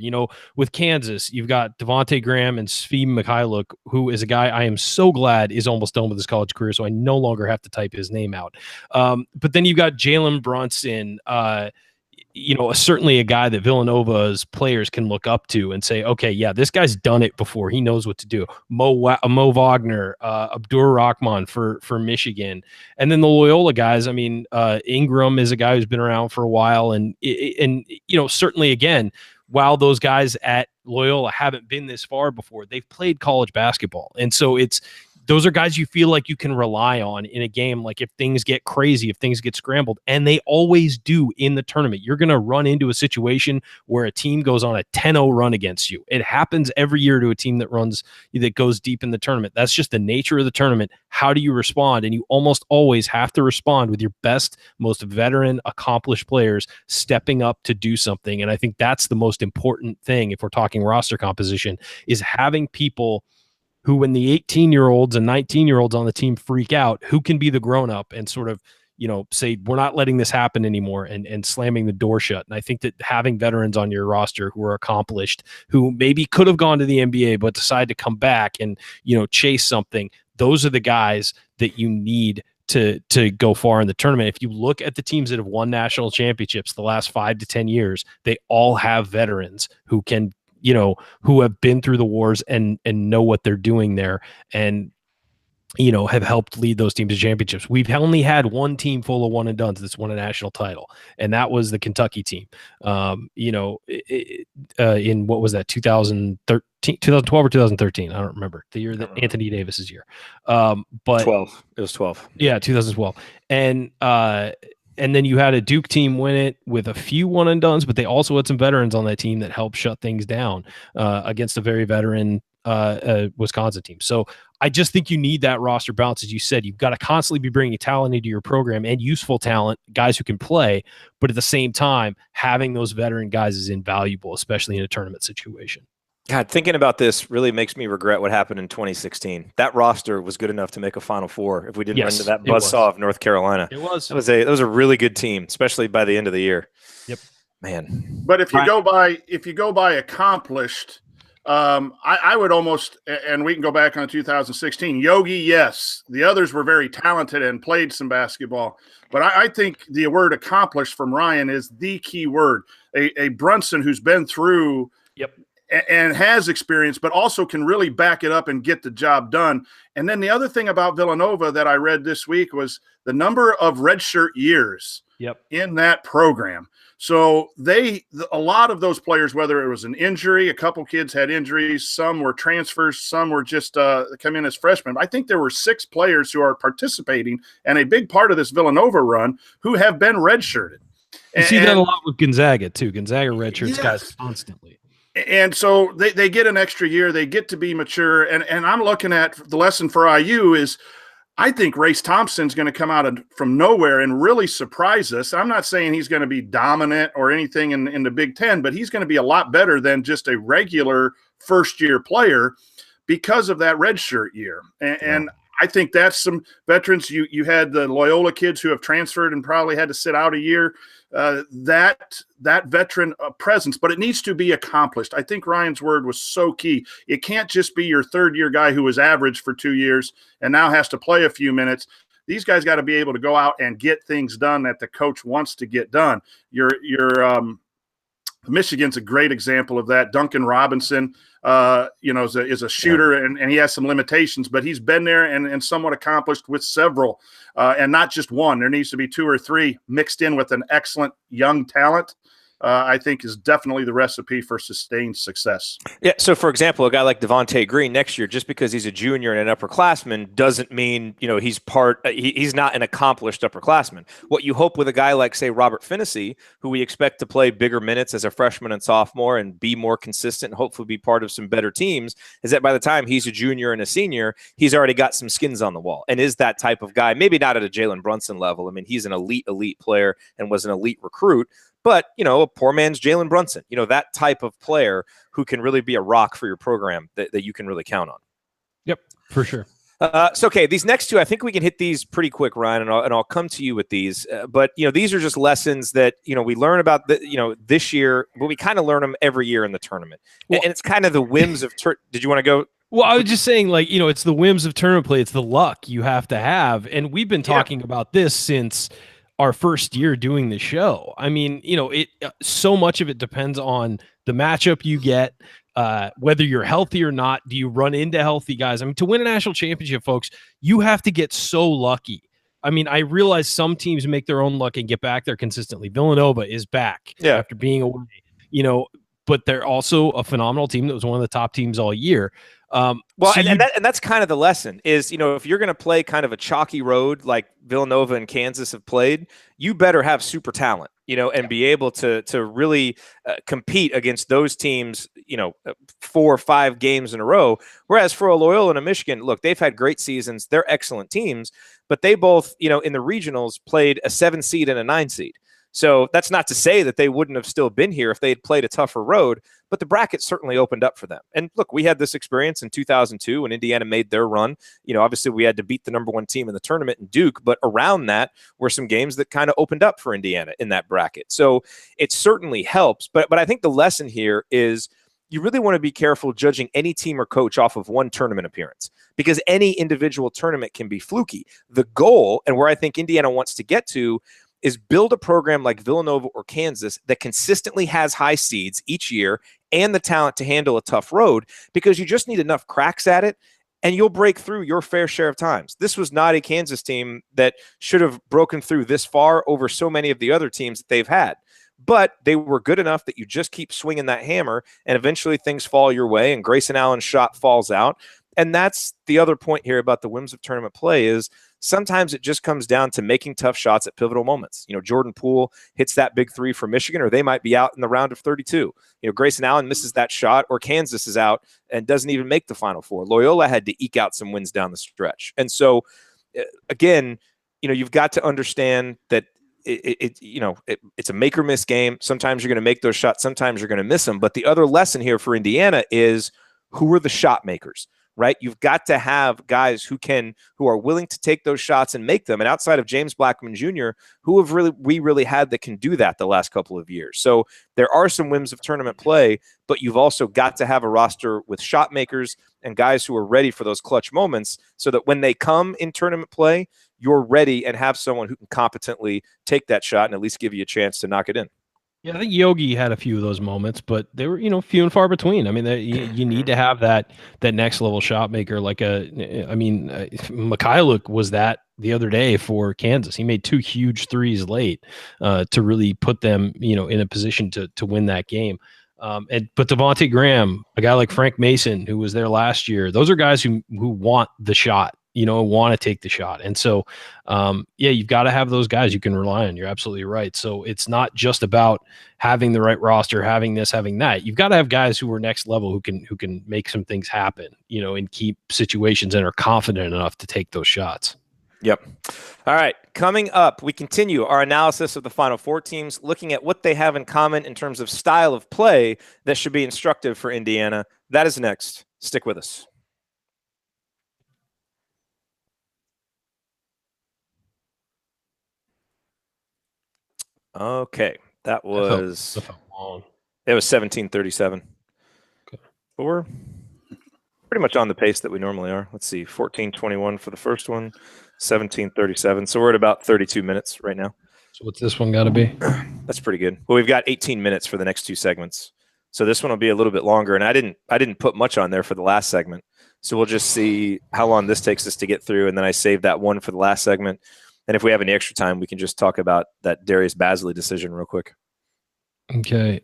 With Kansas, you've got Devontae Graham and Svi Mikhailuk, who is a guy I am so glad is almost done with his college career, so I no longer have to type his name out. But then you've got Jalen Brunson, certainly a guy that Villanova's players can look up to and say, okay, yeah, this guy's done it before. He knows what to do. Mo Wagner, Abdur Rahman for Michigan. And then the Loyola guys, Ingram is a guy who's been around for a while. And certainly, again, while those guys at Loyola haven't been this far before, they've played college basketball. And so those are guys you feel like you can rely on in a game. Like if things get crazy, if things get scrambled, and they always do in the tournament, you're going to run into a situation where a team goes on a 10-0 run against you. It happens every year to a team that goes deep in the tournament. That's just the nature of the tournament. How do you respond? And you almost always have to respond with your best, most veteran, accomplished players stepping up to do something. And I think that's the most important thing if we're talking roster composition, is having people who, when the 18-year-olds and 19-year-olds on the team freak out, who can be the grown-up and sort of, say, we're not letting this happen anymore, and slamming the door shut. And I think that having veterans on your roster who are accomplished, who maybe could have gone to the NBA but decide to come back and, chase something, those are the guys that you need to go far in the tournament. If you look at the teams that have won national championships the last 5 to 10 years, they all have veterans who can, who have been through the wars and know what they're doing there, and, have helped lead those teams to championships. We've only had one team full of one and dones that's won a national title, and that was the Kentucky team. In what was that, 2012 or 2013? I don't remember the year that Anthony Davis's year. But 12. It was 12. Yeah, 2012. And then you had a Duke team win it with a few one and dones, but they also had some veterans on that team that helped shut things down against a very veteran Wisconsin team. So I just think you need that roster balance. As you said, you've got to constantly be bringing talent into your program, and useful talent, guys who can play, but at the same time, having those veteran guys is invaluable, especially in a tournament situation. God, thinking about this really makes me regret what happened in 2016. That roster was good enough to make a Final Four if we didn't run into that buzzsaw of North Carolina. It was. That was a really good team, especially by the end of the year. Yep. Man. But if you go by accomplished, I would almost, and we can go back on 2016. Yogi, yes, the others were very talented and played some basketball, but I think the word accomplished from Ryan is the key word. A Brunson who's been through. Yep. And has experience, but also can really back it up and get the job done. And then the other thing about Villanova that I read this week was the number of redshirt years in that program. So a lot of those players, whether it was an injury, a couple kids had injuries, some were transfers, some were just come in as freshmen. I think there were 6 players who are participating, and a big part of this Villanova run who have been redshirted. You see that a lot with Gonzaga too. Gonzaga redshirts guys constantly. And so they get an extra year. They get to be mature. And I'm looking at the lesson for IU is I think Race Thompson's going to come out from nowhere and really surprise us. I'm not saying he's going to be dominant or anything in the Big Ten, but he's going to be a lot better than just a regular first-year player because of that redshirt year. And I think that's some veterans. You had the Loyola kids who have transferred and probably had to sit out a year. That veteran presence, but it needs to be accomplished. I think Ryan's word was so key. It can't just be your third-year guy who was average for 2 years and now has to play a few minutes. These guys got to be able to go out and get things done that the coach wants to get done. Michigan's a great example of that. Duncan Robinson, is a shooter, and he has some limitations, but he's been there and somewhat accomplished with several, and not just one. There needs to be 2 or 3 mixed in with an excellent young talent. I think is definitely the recipe for sustained success. Yeah. So, for example, a guy like Devontae Green next year, just because he's a junior and an upperclassman, doesn't mean he's not an accomplished upperclassman. What you hope with a guy like, say, Robert Finney, who we expect to play bigger minutes as a freshman and sophomore and be more consistent and hopefully be part of some better teams, is that by the time he's a junior and a senior, he's already got some skins on the wall and is that type of guy. Maybe not at a Jalen Brunson level. I mean, he's an elite player and was an elite recruit. But, a poor man's Jalen Brunson, that type of player who can really be a rock for your program that you can really count on. Yep, for sure. Okay, these next 2, I think we can hit these pretty quick, Ryan, and I'll come to you with these. But, these are just lessons that, we learn about, this year, but we kind of learn them every year in the tournament. Well, and it's kind of the whims of did you want to go? Well, I was just saying, it's the whims of tournament play. It's the luck you have to have. And we've been talking about this since our first year doing the show. I mean, so much of it depends on the matchup you get, whether you're healthy or not. Do you run into healthy guys? I mean, to win a national championship, folks, you have to get so lucky. I mean, I realize some teams make their own luck and get back there consistently. Villanova is back after being away, but they're also a phenomenal team that was one of the top teams all year. That's kind of the lesson is, if you're going to play kind of a chalky road like Villanova and Kansas have played, you better have super talent, and be able to really compete against those teams, 4 or 5 games in a row. Whereas for a Loyola and a Michigan, look, they've had great seasons. They're excellent teams, but they both, in the regionals played a 7 seed and a 9 seed. So that's not to say that they wouldn't have still been here if they had played a tougher road, but the bracket certainly opened up for them. And look, we had this experience in 2002 when Indiana made their run. Obviously we had to beat the number 1 team in the tournament in Duke, but around that were some games that kind of opened up for Indiana in that bracket. So it certainly helps. But I think the lesson here is you really want to be careful judging any team or coach off of one tournament appearance because any individual tournament can be fluky. The goal, and where I think Indiana wants to get to, is build a program like Villanova or Kansas that consistently has high seeds each year and the talent to handle a tough road, because you just need enough cracks at it and you'll break through your fair share of times. This was not a Kansas team that should have broken through this far over so many of the other teams that they've had. But they were good enough that you just keep swinging that hammer and eventually things fall your way and Grayson Allen's shot falls out. And that's the other point here about the whims of tournament play is sometimes it just comes down to making tough shots at pivotal moments. Jordan Poole hits that big 3 for Michigan, or they might be out in the round of 32. Grayson Allen misses that shot, or Kansas is out and doesn't even make the Final Four. Loyola had to eke out some wins down the stretch. And so, again, you've got to understand that it's a make or miss game. Sometimes you're going to make those shots. Sometimes you're going to miss them. But the other lesson here for Indiana is who are the shot makers? Right? You've got to have guys who are willing to take those shots and make them. And outside of James Blackman Jr., we really had that can do that the last couple of years. So there are some whims of tournament play, but you've also got to have a roster with shot makers and guys who are ready for those clutch moments so that when they come in tournament play, you're ready and have someone who can competently take that shot and at least give you a chance to knock it in. Yeah, I think Yogi had a few of those moments, but they were, few and far between. I mean, you need to have that next level shot maker. Mikhailuk was that the other day for Kansas. He made 2 huge threes late to really put them, in a position to win that game. But Devontae Graham, a guy like Frank Mason, who was there last year, those are guys who want the shot. Want to take the shot. And so, you've got to have those guys you can rely on. You're absolutely right. So it's not just about having the right roster, having this, having that. You've got to have guys who are next level who can make some things happen, and keep situations and are confident enough to take those shots. Yep. All right. Coming up, we continue our analysis of the Final Four teams, looking at what they have in common in terms of style of play that should be instructive for Indiana. That is next. Stick with us. Okay, that was That felt long. it was 17:37. Okay. But we're pretty much on the pace that we normally are. Let's see, 14:21 for the first one, 17:37. So we're at about 32 minutes right now. So what's this one got to be? That's pretty good. Well, we've got 18 minutes for the next two segments. So this one will be a little bit longer, and I didn't put much on there for the last segment. So we'll just see how long this takes us to get through, and then I saved that one for the last segment. And if we have any extra time, we can just talk about that Darius Bazley decision real quick. Okay.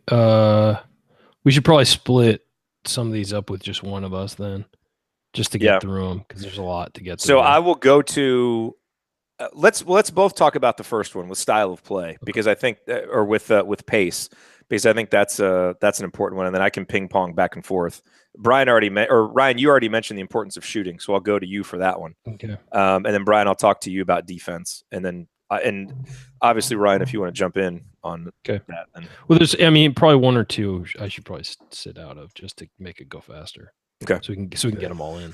We should probably split some of these up with just one of us then, just to get through them, because there's a lot to get through. So I will go to let's both talk about the first one with style of play, because I think or with pace, because I think that's an important one, and then I can ping pong back and forth. Ryan, you already mentioned the importance of shooting, so I'll go to you for that one. Okay. And then Brian, I'll talk to you about defense, and then and obviously Ryan, if you want to jump in on that. Then. Well, probably one or two I should probably sit out of just to make it go faster. Okay. So we can get them all in.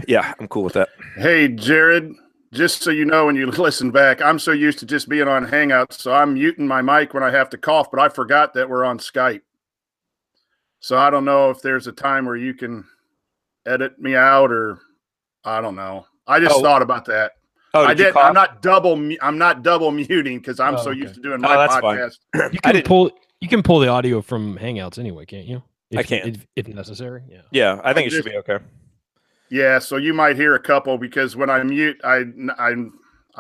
Yeah, I'm cool with that. Hey, Jared, just so you know, when you listen back, I'm so used to just being on Hangouts, so I'm muting my mic when I have to cough, but I forgot that we're on Skype. So I don't know if there's a time where you can edit me out, or I don't know. I just thought about that. Oh, I did. I'm not double muting because I'm so used to doing my podcast. You can pull the audio from Hangouts anyway, can't you? I can if necessary. Yeah. Yeah, I think it should be okay. Yeah, so you might hear a couple, because when I mute, I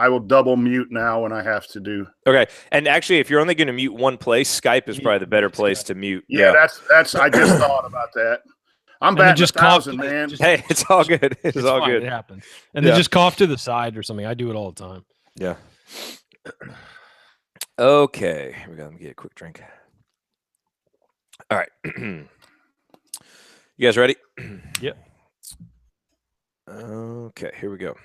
will double mute now when I have to do. Okay, and actually, if you're only going to mute one place, Skype is probably the better place to mute. Yeah, that's. I just thought about that. I'm batting just 1,000, man. Hey, it's all good. It's all fine. good. It happens. And then just cough to the side or something. I do it all the time. Yeah. Okay, here we go. Let me get a quick drink. All right. You guys ready? Yep. Okay, here we go.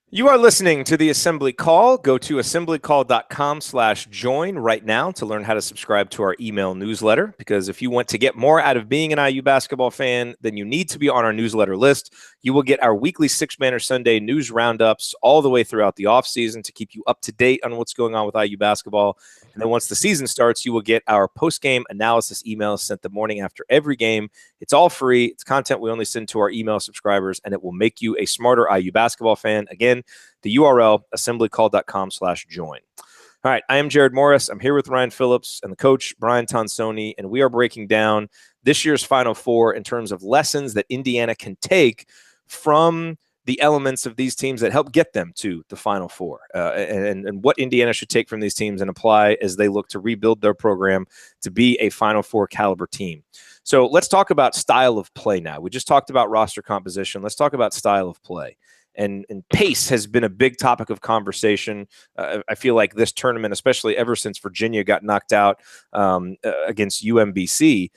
You are listening to the Assembly Call. Go to assemblycall.com/join right now to learn how to subscribe to our email newsletter, because if you want to get more out of being an IU basketball fan, then you need to be on our newsletter list. You will get our weekly Six Banner Sunday news roundups all the way throughout the offseason to keep you up to date on what's going on with IU basketball. And then once the season starts, you will get our post-game analysis emails sent the morning after every game. It's all free. It's content we only send to our email subscribers, and it will make you a smarter IU basketball fan. Again, the URL, assemblycall.com/join. All right, I am Jared Morris. I'm here with Ryan Phillips and the coach, Brian Tonsoni, and we are breaking down this year's Final Four in terms of lessons that Indiana can take from the elements of these teams that help get them to the Final Four, and what Indiana should take from these teams and apply as they look to rebuild their program to be a Final Four caliber team. So let's talk about style of play now. We just talked about roster composition. Let's talk about style of play. And pace has been a big topic of conversation. I feel like this tournament, especially ever since Virginia got knocked out against UMBC.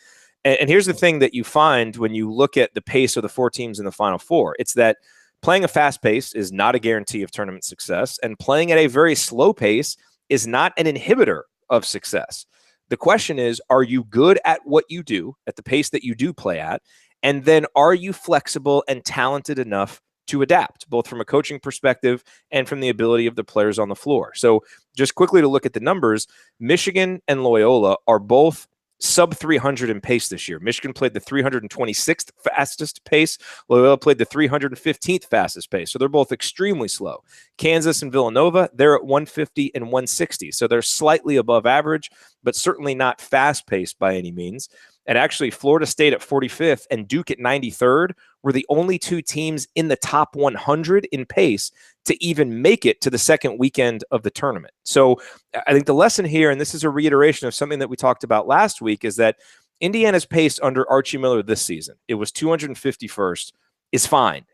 And here's the thing that you find when you look at the pace of the four teams in the Final Four. It's that playing a fast pace is not a guarantee of tournament success, and playing at a very slow pace is not an inhibitor of success. The question is, are you good at what you do, at the pace that you do play at? And then are you flexible and talented enough to adapt, both from a coaching perspective and from the ability of the players on the floor? So just quickly to look at the numbers, Michigan and Loyola are both sub 300 in pace this year. Michigan played the 326th fastest pace. Loyola played the 315th fastest pace. So they're both extremely slow. Kansas and Villanova, they're at 150 and 160. So they're slightly above average, but certainly not fast paced by any means. And actually, Florida State at 45th and Duke at 93rd were the only two teams in the top 100 in pace to even make it to the second weekend of the tournament. So I think the lesson here, and this is a reiteration of something that we talked about last week, is that Indiana's pace under Archie Miller this season, it was 251st, is fine,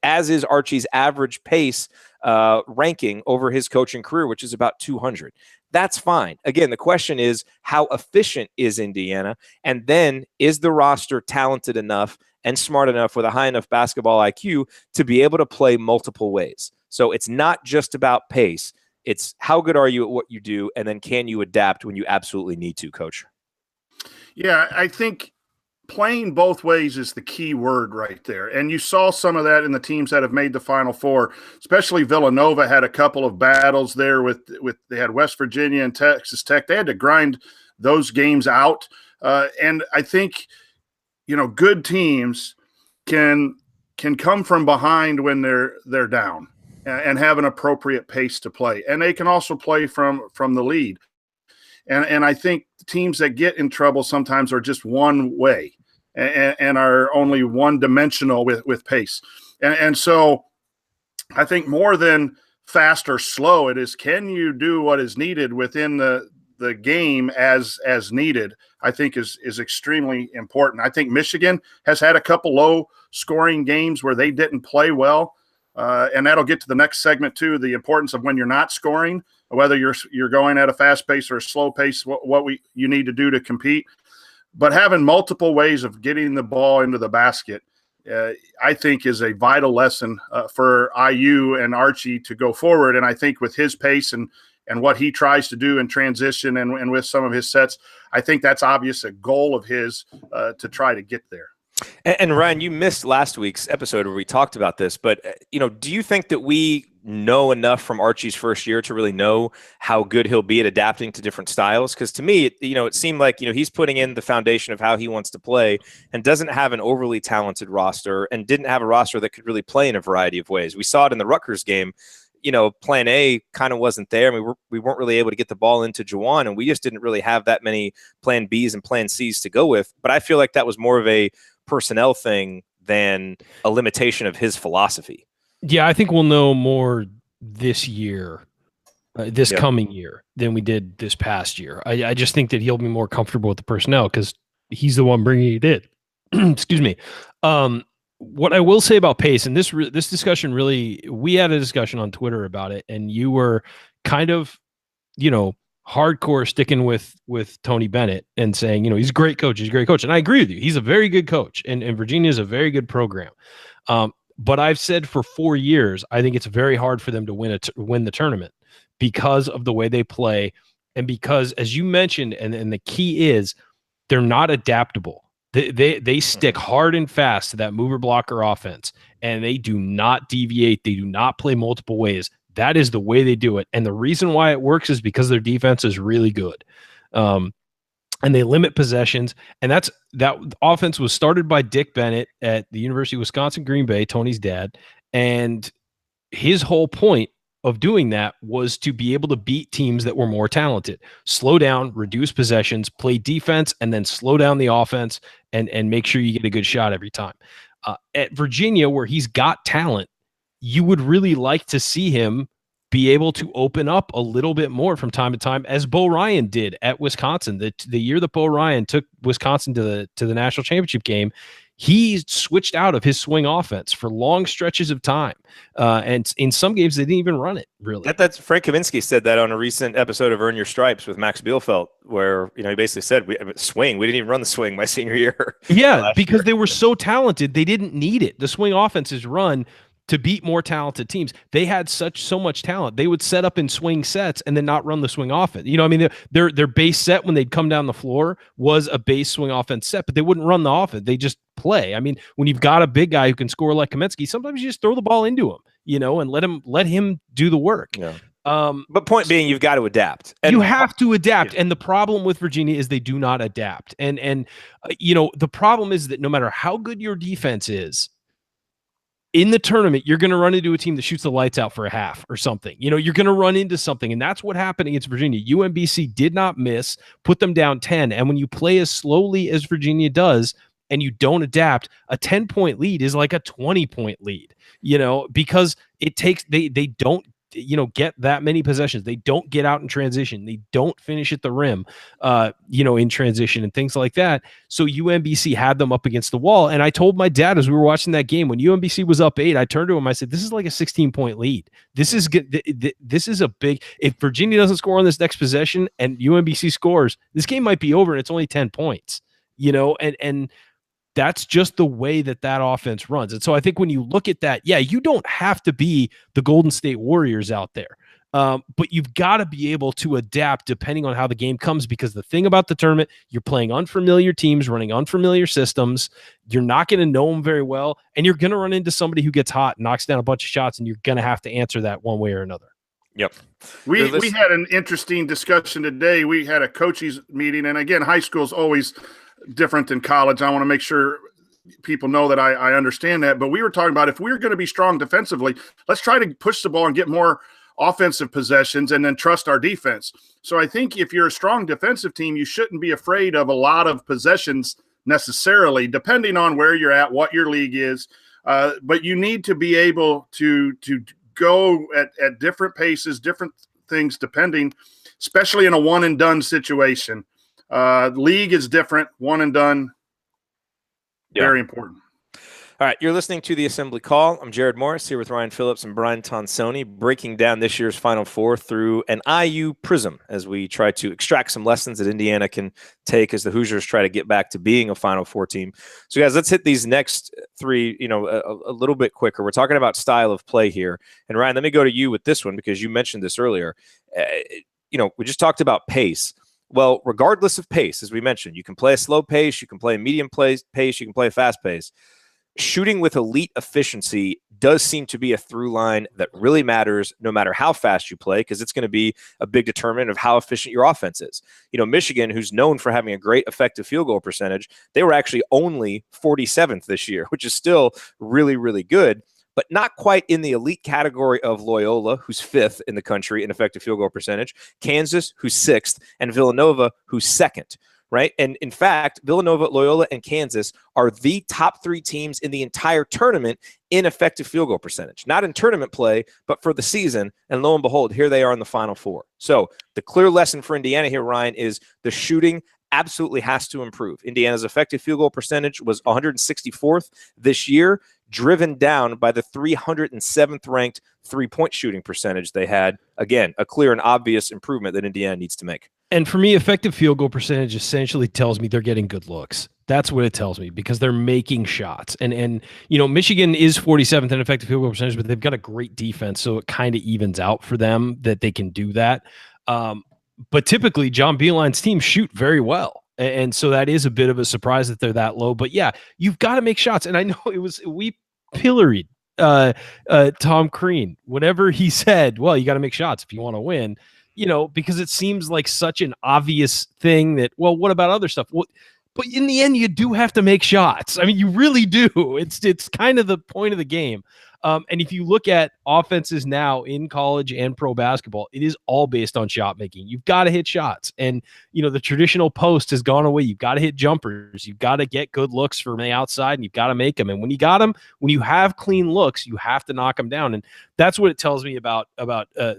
as is Archie's average pace ranking over his coaching career, which is about 200. That's fine. Again, the question is, how efficient is Indiana? And then, is the roster talented enough and smart enough with a high enough basketball IQ to be able to play multiple ways? So it's not just about pace. It's how good are you at what you do, and then can you adapt when you absolutely need to, Coach? Yeah, I think playing both ways is the key word right there. And you saw some of that in the teams that have made the Final Four, especially Villanova had a couple of battles there with they had West Virginia and Texas Tech. They had to grind those games out. And I think, good teams can come from behind when they're down and have an appropriate pace to play. And they can also play from the lead. And I think teams that get in trouble sometimes are just one way and are only one-dimensional with pace. And so I think more than fast or slow, it is, can you do what is needed within the game as needed, I think is extremely important. I think Michigan has had a couple low-scoring games where they didn't play well. And that'll get to the next segment too, the importance of when you're not scoring, whether you're going at a fast pace or a slow pace, you need to do to compete. But having multiple ways of getting the ball into the basket, I think is a vital lesson for IU and Archie to go forward. And I think with his pace and what he tries to do in transition and with some of his sets, I think that's obvious a goal of his to try to get there. And Ryan, you missed last week's episode where we talked about this, but do you think that we know enough from Archie's first year to really know how good he'll be at adapting to different styles? Because to me, it seemed like he's putting in the foundation of how he wants to play and doesn't have an overly talented roster and didn't have a roster that could really play in a variety of ways. We saw it in the Rutgers game. Plan A kind of wasn't there. We weren't really able to get the ball into Juwan, and we just didn't really have that many plan Bs and plan Cs to go with. But I feel like that was more of a personnel thing than a limitation of his philosophy. Yeah, I think we'll know more this year, coming year, than we did this past year. I just think that he'll be more comfortable with the personnel because he's the one bringing it in. Excuse me. What I will say about pace, and this discussion really, we had a discussion on Twitter about it, and you were kind of, hardcore sticking with Tony Bennett and saying, he's a great coach. And I agree with you. He's a very good coach, and Virginia is a very good program. But I've said for 4 years, I think it's very hard for them to win the tournament because of the way they play. And because, as you mentioned, and the key is they're not adaptable. They stick hard and fast to that mover blocker offense, and they do not deviate. They do not play multiple ways. That is the way they do it. And the reason why it works is because their defense is really good. And they limit possessions. And that offense was started by Dick Bennett at the University of Wisconsin-Green Bay, Tony's dad. And his whole point of doing that was to be able to beat teams that were more talented, slow down, reduce possessions, play defense, and then slow down the offense and make sure you get a good shot every time. At Virginia, where he's got talent, you would really like to see him be able to open up a little bit more from time to time, as Bo Ryan did at Wisconsin. The year that Bo Ryan took Wisconsin to the national championship game, he switched out of his swing offense for long stretches of time. And in some games, they didn't even run it, really. That's Frank Kaminsky said that on a recent episode of Earn Your Stripes with Max Bielfeldt, where he basically said, we didn't even run the swing my senior year. Yeah, because they were so talented, they didn't need it. The swing offense is run to beat more talented teams. They had so much talent. They would set up in swing sets and then not run the swing offense. Their base set when they'd come down the floor was a base swing offense set, but they wouldn't run the offense. They just play. When you've got a big guy who can score like Kaminsky, sometimes you just throw the ball into him, and let him do the work. Yeah. But point being, you've got to adapt. You have to adapt. And the problem with Virginia is they do not adapt. And the problem is that no matter how good your defense is, in the tournament, you're going to run into a team that shoots the lights out for a half or something. You're going to run into something, and that's what happened against Virginia. UMBC did not miss, put them down 10, and when you play as slowly as Virginia does and you don't adapt, a 10-point lead is like a 20-point lead, because it takes they don't get that many possessions. They don't get out in transition. They don't finish at the rim, in transition and things like that. So UMBC had them up against the wall. And I told my dad as we were watching that game, when UMBC was up 8, I turned to him. I said, this is like a 16-point lead. This is good. This is a big, if Virginia doesn't score on this next possession and UMBC scores, this game might be over and it's only 10 points, and that's just the way that offense runs. And so I think when you look at that, you don't have to be the Golden State Warriors out there. But you've got to be able to adapt depending on how the game comes, because the thing about the tournament, you're playing unfamiliar teams, running unfamiliar systems. You're not going to know them very well, and you're going to run into somebody who gets hot, knocks down a bunch of shots, and you're going to have to answer that one way or another. Yep. We had an interesting discussion today. We had a coaches meeting, and again, high school is always different than college. I want to make sure people know that I understand that. But we were talking about, if we're going to be strong defensively, let's try to push the ball and get more offensive possessions and then trust our defense. So I think if you're a strong defensive team, you shouldn't be afraid of a lot of possessions necessarily, depending on where you're at, what your league is. But you need to be able to go at different paces, different things, depending, especially in a one and done situation. League is different, one and done. Very important. All right, you're listening to the Assembly Call. I'm Jared Morris here with Ryan Phillips and Brian Tonsoni, breaking down this year's Final Four through an IU prism as we try to extract some lessons that Indiana can take as the Hoosiers try to get back to being a Final Four team. So, guys, let's hit these next three, a little bit quicker. We're talking about style of play here. And, Ryan, let me go to you with this one because you mentioned this earlier. We just talked about pace. Well, regardless of pace, as we mentioned, you can play a slow pace, you can play a medium pace, you can play a fast pace. Shooting with elite efficiency does seem to be a through line that really matters no matter how fast you play, because it's going to be a big determinant of how efficient your offense is. Michigan, who's known for having a great effective field goal percentage, they were actually only 47th this year, which is still really, really good, but not quite in the elite category of Loyola, who's 5th in the country in effective field goal percentage, Kansas, who's 6th, and Villanova, who's 2nd. Right. And in fact, Villanova, Loyola, and Kansas are the top 3 teams in the entire tournament in effective field goal percentage, not in tournament play, but for the season. And lo and behold, here they are in the Final Four. So the clear lesson for Indiana here, Ryan, is the shooting absolutely has to improve. Indiana's effective field goal percentage was 164th this year, driven down by the 307th ranked 3-point shooting percentage they had. Again, a clear and obvious improvement that Indiana needs to make. And for me, effective field goal percentage essentially tells me they're getting good looks. That's what it tells me, because they're making shots. And Michigan is 47th in effective field goal percentage, but they've got a great defense, so it kind of evens out for them that they can do that. But typically, John Beilein's teams shoot very well. And so that is a bit of a surprise that they're that low. But yeah, you've got to make shots. And I know we pilloried Tom Crean whenever he said, well, you got to make shots if you want to win. Because it seems like such an obvious thing that, well, what about other stuff? Well, but in the end, you do have to make shots. I mean, you really do. It's kind of the point of the game. And if you look at offenses now in college and pro basketball, it is all based on shot making. You've got to hit shots. And, the traditional post has gone away. You've got to hit jumpers. You've got to get good looks from the outside, and you've got to make them. And when you got them, when you have clean looks, you have to knock them down. And that's what it tells me about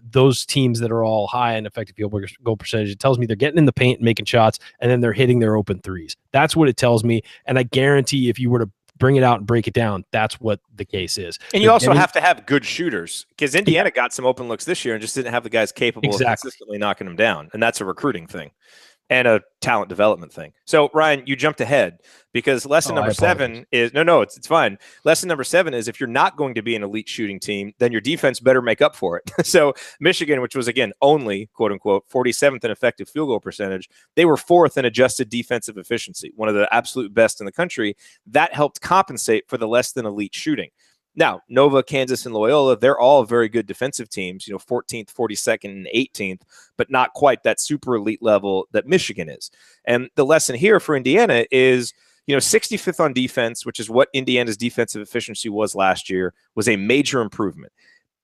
those teams that are all high in effective field goal percentage. It tells me they're getting in the paint and making shots, and then they're hitting their open threes. That's what it tells me. And I guarantee if you were to bring it out and break it down, that's what the case is. And you also have to have good shooters, because Indiana got some open looks this year and just didn't have the guys capable of consistently knocking them down. And that's a recruiting thing and a talent development thing. So, Ryan, you jumped ahead, because lesson number 7 is it's fine. Lesson number 7 is, if you're not going to be an elite shooting team, then your defense better make up for it. So Michigan, which was, again, only, quote unquote, 47th in effective field goal percentage, they were 4th in adjusted defensive efficiency, one of the absolute best in the country. That helped compensate for the less than elite shooting. Now, Nova, Kansas, and Loyola, they're all very good defensive teams, 14th, 42nd, and 18th, but not quite that super elite level that Michigan is. And the lesson here for Indiana is, 65th on defense, which is what Indiana's defensive efficiency was last year, was a major improvement.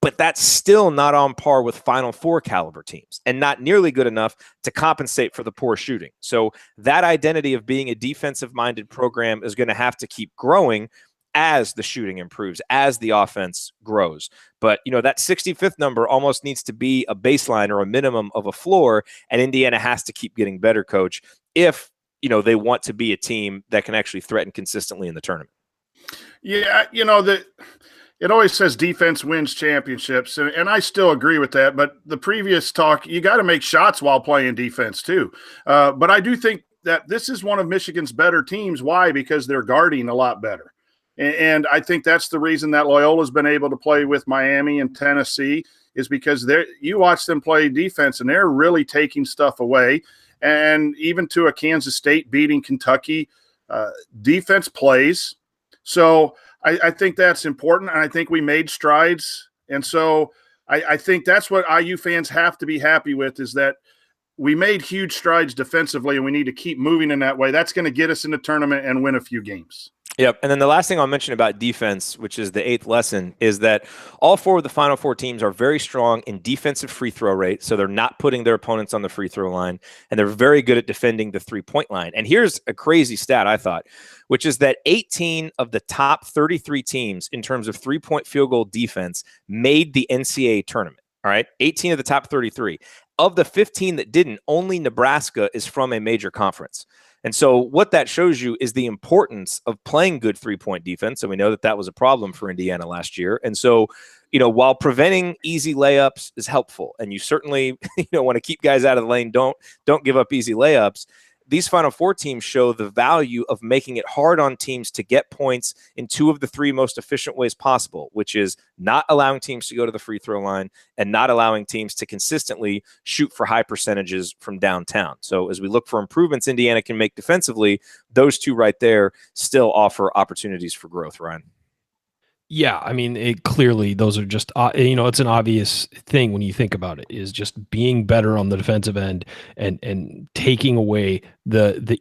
But that's still not on par with Final Four caliber teams, and not nearly good enough to compensate for the poor shooting. So that identity of being a defensive-minded program is going to have to keep growing as the shooting improves, as the offense grows. But, that 65th number almost needs to be a baseline or a minimum of a floor, and Indiana has to keep getting better, Coach, if, they want to be a team that can actually threaten consistently in the tournament. Yeah, it always says defense wins championships, and I still agree with that. But the previous talk, you got to make shots while playing defense too. But I do think that this is one of Michigan's better teams. Why? Because they're guarding a lot better. And I think that's the reason that Loyola's been able to play with Miami and Tennessee, is because you watch them play defense and they're really taking stuff away. And even to a Kansas State beating Kentucky, defense plays. So I think that's important. And I think we made strides. And so I think that's what IU fans have to be happy with, is that we made huge strides defensively and we need to keep moving in that way. That's going to get us in the tournament and win a few games. Yep. And then the last thing I'll mention about defense, which is the eighth lesson, is that all four of the Final Four teams are very strong in defensive free throw rate. So they're not putting their opponents on the free throw line, and they're very good at defending the 3-point line. And here's a crazy stat, I thought, which is that 18 of the top 33 teams in terms of 3-point field goal defense made the NCAA tournament. All right. 18 of the top 33. Of the 15 that didn't, only Nebraska is from a major conference. And so what that shows you is the importance of playing good 3-point defense. And we know that that was a problem for Indiana last year. And so, while preventing easy layups is helpful, and you certainly, want to keep guys out of the lane, don't give up easy layups. These Final Four teams show the value of making it hard on teams to get points in two of the three most efficient ways possible, which is not allowing teams to go to the free throw line and not allowing teams to consistently shoot for high percentages from downtown. So as we look for improvements Indiana can make defensively, those two right there still offer opportunities for growth, Ryan. Yeah, I mean, clearly those are just, it's an obvious thing when you think about it, is just being better on the defensive end and taking away the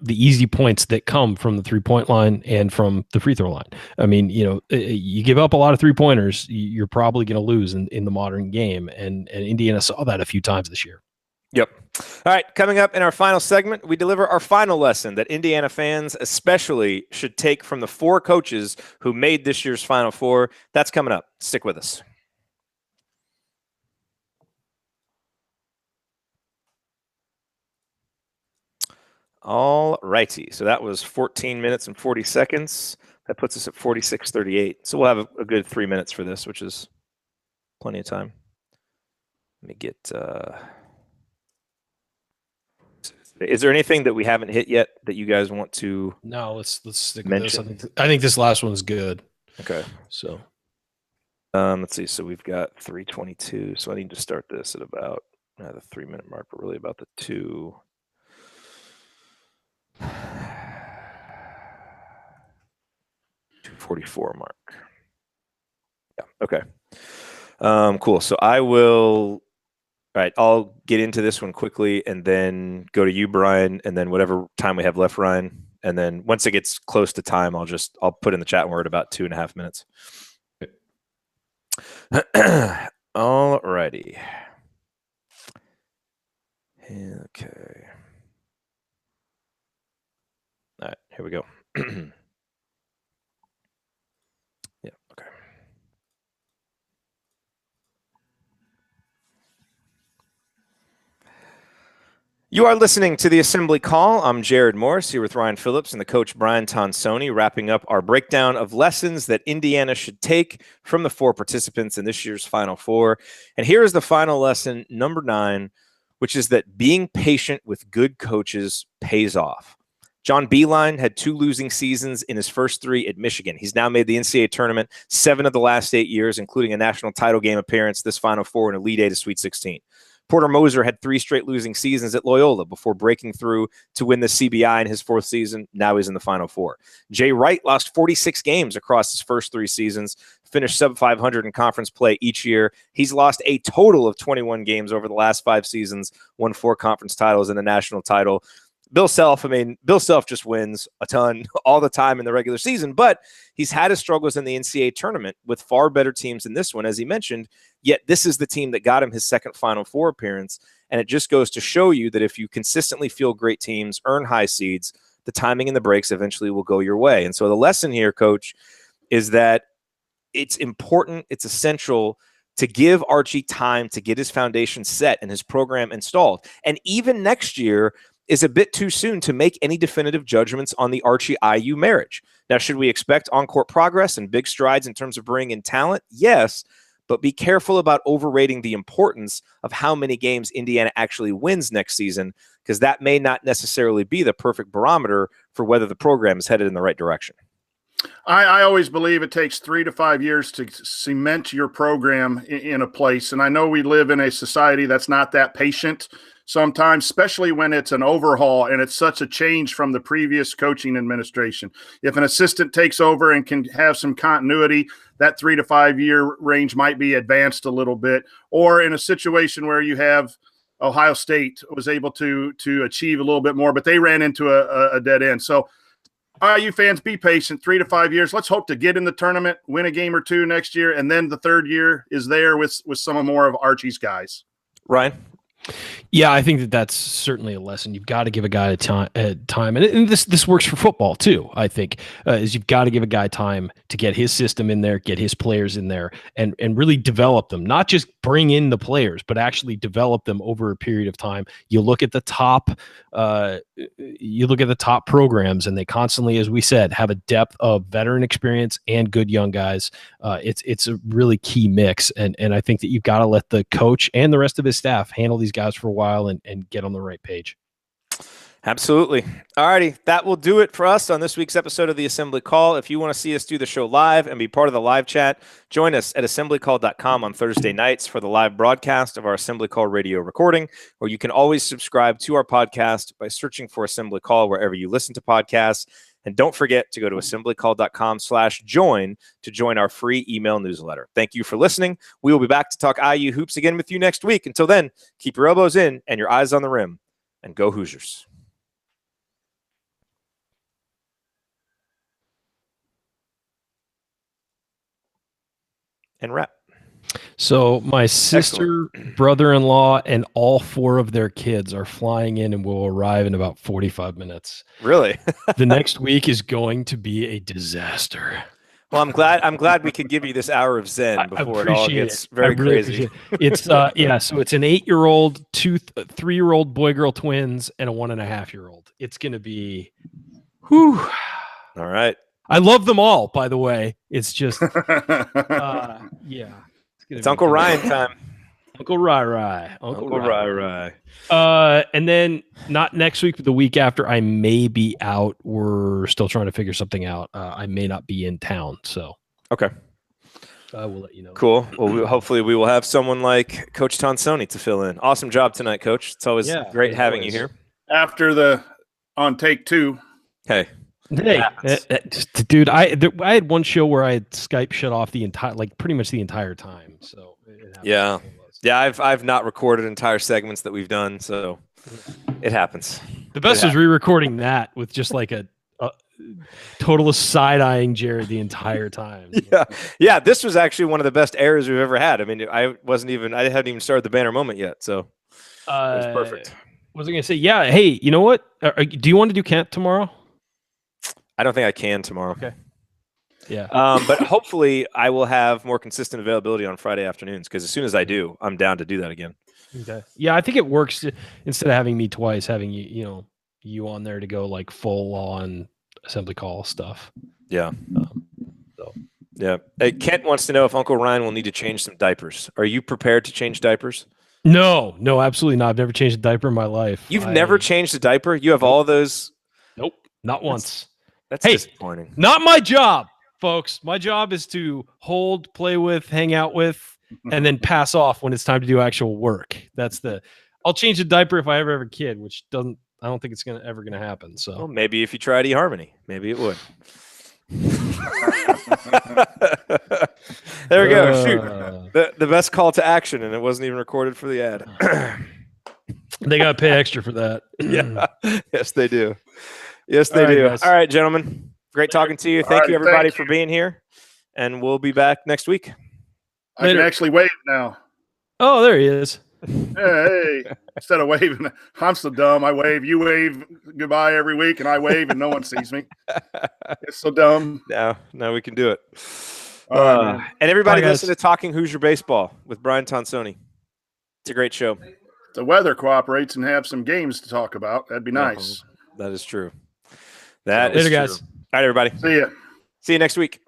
easy points that come from the 3-point line and from the free throw line. I mean, you give up a lot of 3-pointers, you're probably going to lose in the modern game, and Indiana saw that a few times this year. Yep. All right, coming up in our final segment, we deliver our final lesson that Indiana fans especially should take from the 4 coaches who made this year's Final Four. That's coming up. Stick with us. All righty. So that was 14 minutes and 40 seconds. That puts us at 46:38. So we'll have a good 3 minutes for this, which is plenty of time. Let me get... Is there anything that we haven't hit yet that you guys want to? No, let's stick mention? with this. I think this last one's good. Okay. So, let's see. So we've got 3:22. So I need to start this at about the 3-minute mark, but really about the 2:44 mark. Yeah. Okay. Cool. So I will. All right, I'll get into this one quickly and then go to you, Brian, and then whatever time we have left, Ryan. And then once it gets close to time, I'll put in the chat word about 2.5 minutes. All righty. Okay. All right, here we go. Yeah, okay. You are listening to the Assembly Call. I'm Jared Morris here with Ryan Phillips and the coach Brian Tonsoni, wrapping up our breakdown of lessons that Indiana should take from the 4 participants in this year's Final Four. And here is the final lesson, number 9, which is that being patient with good coaches pays off. John Beilein had 2 losing seasons in his first 3 at Michigan. He's now made the NCAA tournament 7 of the last 8 years, including a national title game appearance, this Final Four, and Elite 8 to Sweet 16. Porter Moser had 3 straight losing seasons at Loyola before breaking through to win the CBI in his 4th season. Now he's in the Final Four. Jay Wright lost 46 games across his first 3 seasons, finished sub-500 in conference play each year. He's lost a total of 21 games over the last 5 seasons, won 4 conference titles and a national title. Bill Self just wins a ton all the time in the regular season, but he's had his struggles in the NCAA tournament with far better teams than this one, as he mentioned, yet this is the team that got him his second Final Four appearance, and it just goes to show you that if you consistently field great teams, earn high seeds, the timing and the breaks eventually will go your way. And so the lesson here, Coach, is that it's important, it's essential to give Archie time to get his foundation set and his program installed. And even next year is a bit too soon to make any definitive judgments on the Archie-IU marriage. Now, should we expect on-court progress and big strides in terms of bringing in talent? Yes, but be careful about overrating the importance of how many games Indiana actually wins next season, because that may not necessarily be the perfect barometer for whether the program is headed in the right direction. I always believe it takes 3 to 5 years to cement your program in a place. And I know we live in a society that's not that patient sometimes, especially when it's an overhaul and it's such a change from the previous coaching administration. If an assistant takes over and can have some continuity, that 3 to 5 year range might be advanced a little bit. Or in a situation where you have Ohio State was able to achieve a little bit more, but they ran into a dead end. So IU fans, be patient, 3 to 5 years. Let's hope to get in the tournament, win a game or two next year, and then the third year is there with some more of Archie's guys. Ryan? Yeah, I think that's certainly a lesson. You've got to give a guy time, and this works for football too. I think is you've got to give a guy time to get his system in there, get his players in there, and really develop them. Not just bring in the players, but actually develop them over a period of time. You look at the top, programs, and they constantly, as we said, have a depth of veteran experience and good young guys. It's a really key mix, and I think that you've got to let the coach and the rest of his staff handle these guys for a while and get on the right page. Absolutely. All righty. That will do it for us on this week's episode of the Assembly Call. If you want to see us do the show live and be part of the live chat, join us at assemblycall.com on Thursday nights for the live broadcast of our Assembly Call radio recording, or you can always subscribe to our podcast by searching for Assembly Call wherever you listen to podcasts. And don't forget to go to assemblycall.com/join to join our free email newsletter. Thank you for listening. We will be back to talk IU hoops again with you next week. Until then, keep your elbows in and your eyes on the rim, and go Hoosiers. And wrap. So my sister, brother-in-law, and all 4 of their kids are flying in and will arrive in about 45 minutes. Really? The next week is going to be a disaster. Well, I'm glad we could give you this hour of zen before it all gets very crazy. It's so it's an 8-year-old, 2 3-year-old boy-girl twins, and a 1.5-year-old. It's going to be, whew. All right. I love them all, by the way. It's just, yeah. It's Uncle Ryan time. Uncle Rai. Uncle Rai. And then not next week, but the week after, I may be out. We're still trying to figure something out. I may not be in town, so okay. I will let you know. Cool. Well, hopefully we will have someone like Coach Tonsoni to fill in. Awesome job tonight, Coach. It's always great having you here. After on take 2. Hey, dude, I had one show where I had Skype shut off pretty much the entire time. So yeah. I've not recorded entire segments that we've done, so it happens. The best was re-recording that with just like a total side-eyeing Jared the entire time. Yeah. This was actually one of the best airs we've ever had. I mean, I hadn't even started the banner moment yet, so it was perfect. Was I going to say? Yeah. Hey, you know what? Do you want to do camp tomorrow? I don't think I can tomorrow. Okay. Yeah. But hopefully I will have more consistent availability on Friday afternoons, because as soon as I do, I'm down to do that again. Okay. Yeah, I think it works instead of having me twice, having you on there to go like full on assembly call stuff. Yeah. Yeah. Hey, Kent wants to know if Uncle Ryan will need to change some diapers. Are you prepared to change diapers? No, absolutely not. I've never changed a diaper in my life. You've never changed a diaper? You have all of those? Nope, not once. That's disappointing. Not my job, folks. My job is to hold, play with, hang out with, and then pass off when it's time to do actual work. I'll change a diaper if I ever have a kid, which I don't think it's ever gonna happen. So well, maybe if you tried eHarmony, maybe it would. There we go. Shoot. The best call to action, and it wasn't even recorded for the ad. They got to pay extra for that. Yeah. Yes, they do. Yes, they do. Guys. All right, gentlemen. Great talking to you. Thank you, everybody, for being here. And we'll be back next week. I can actually wave now. Oh, there he is. Hey, instead of waving, I'm so dumb. I wave. You wave goodbye every week, and I wave, and no one sees me. It's so dumb. Now we can do it. And everybody listen to Talking Hoosier Baseball with Brian Tonsoni. It's a great show. If the weather cooperates and have some games to talk about, that'd be nice. That is true. That is Later, true. guys. All right, everybody. See ya. See you next week.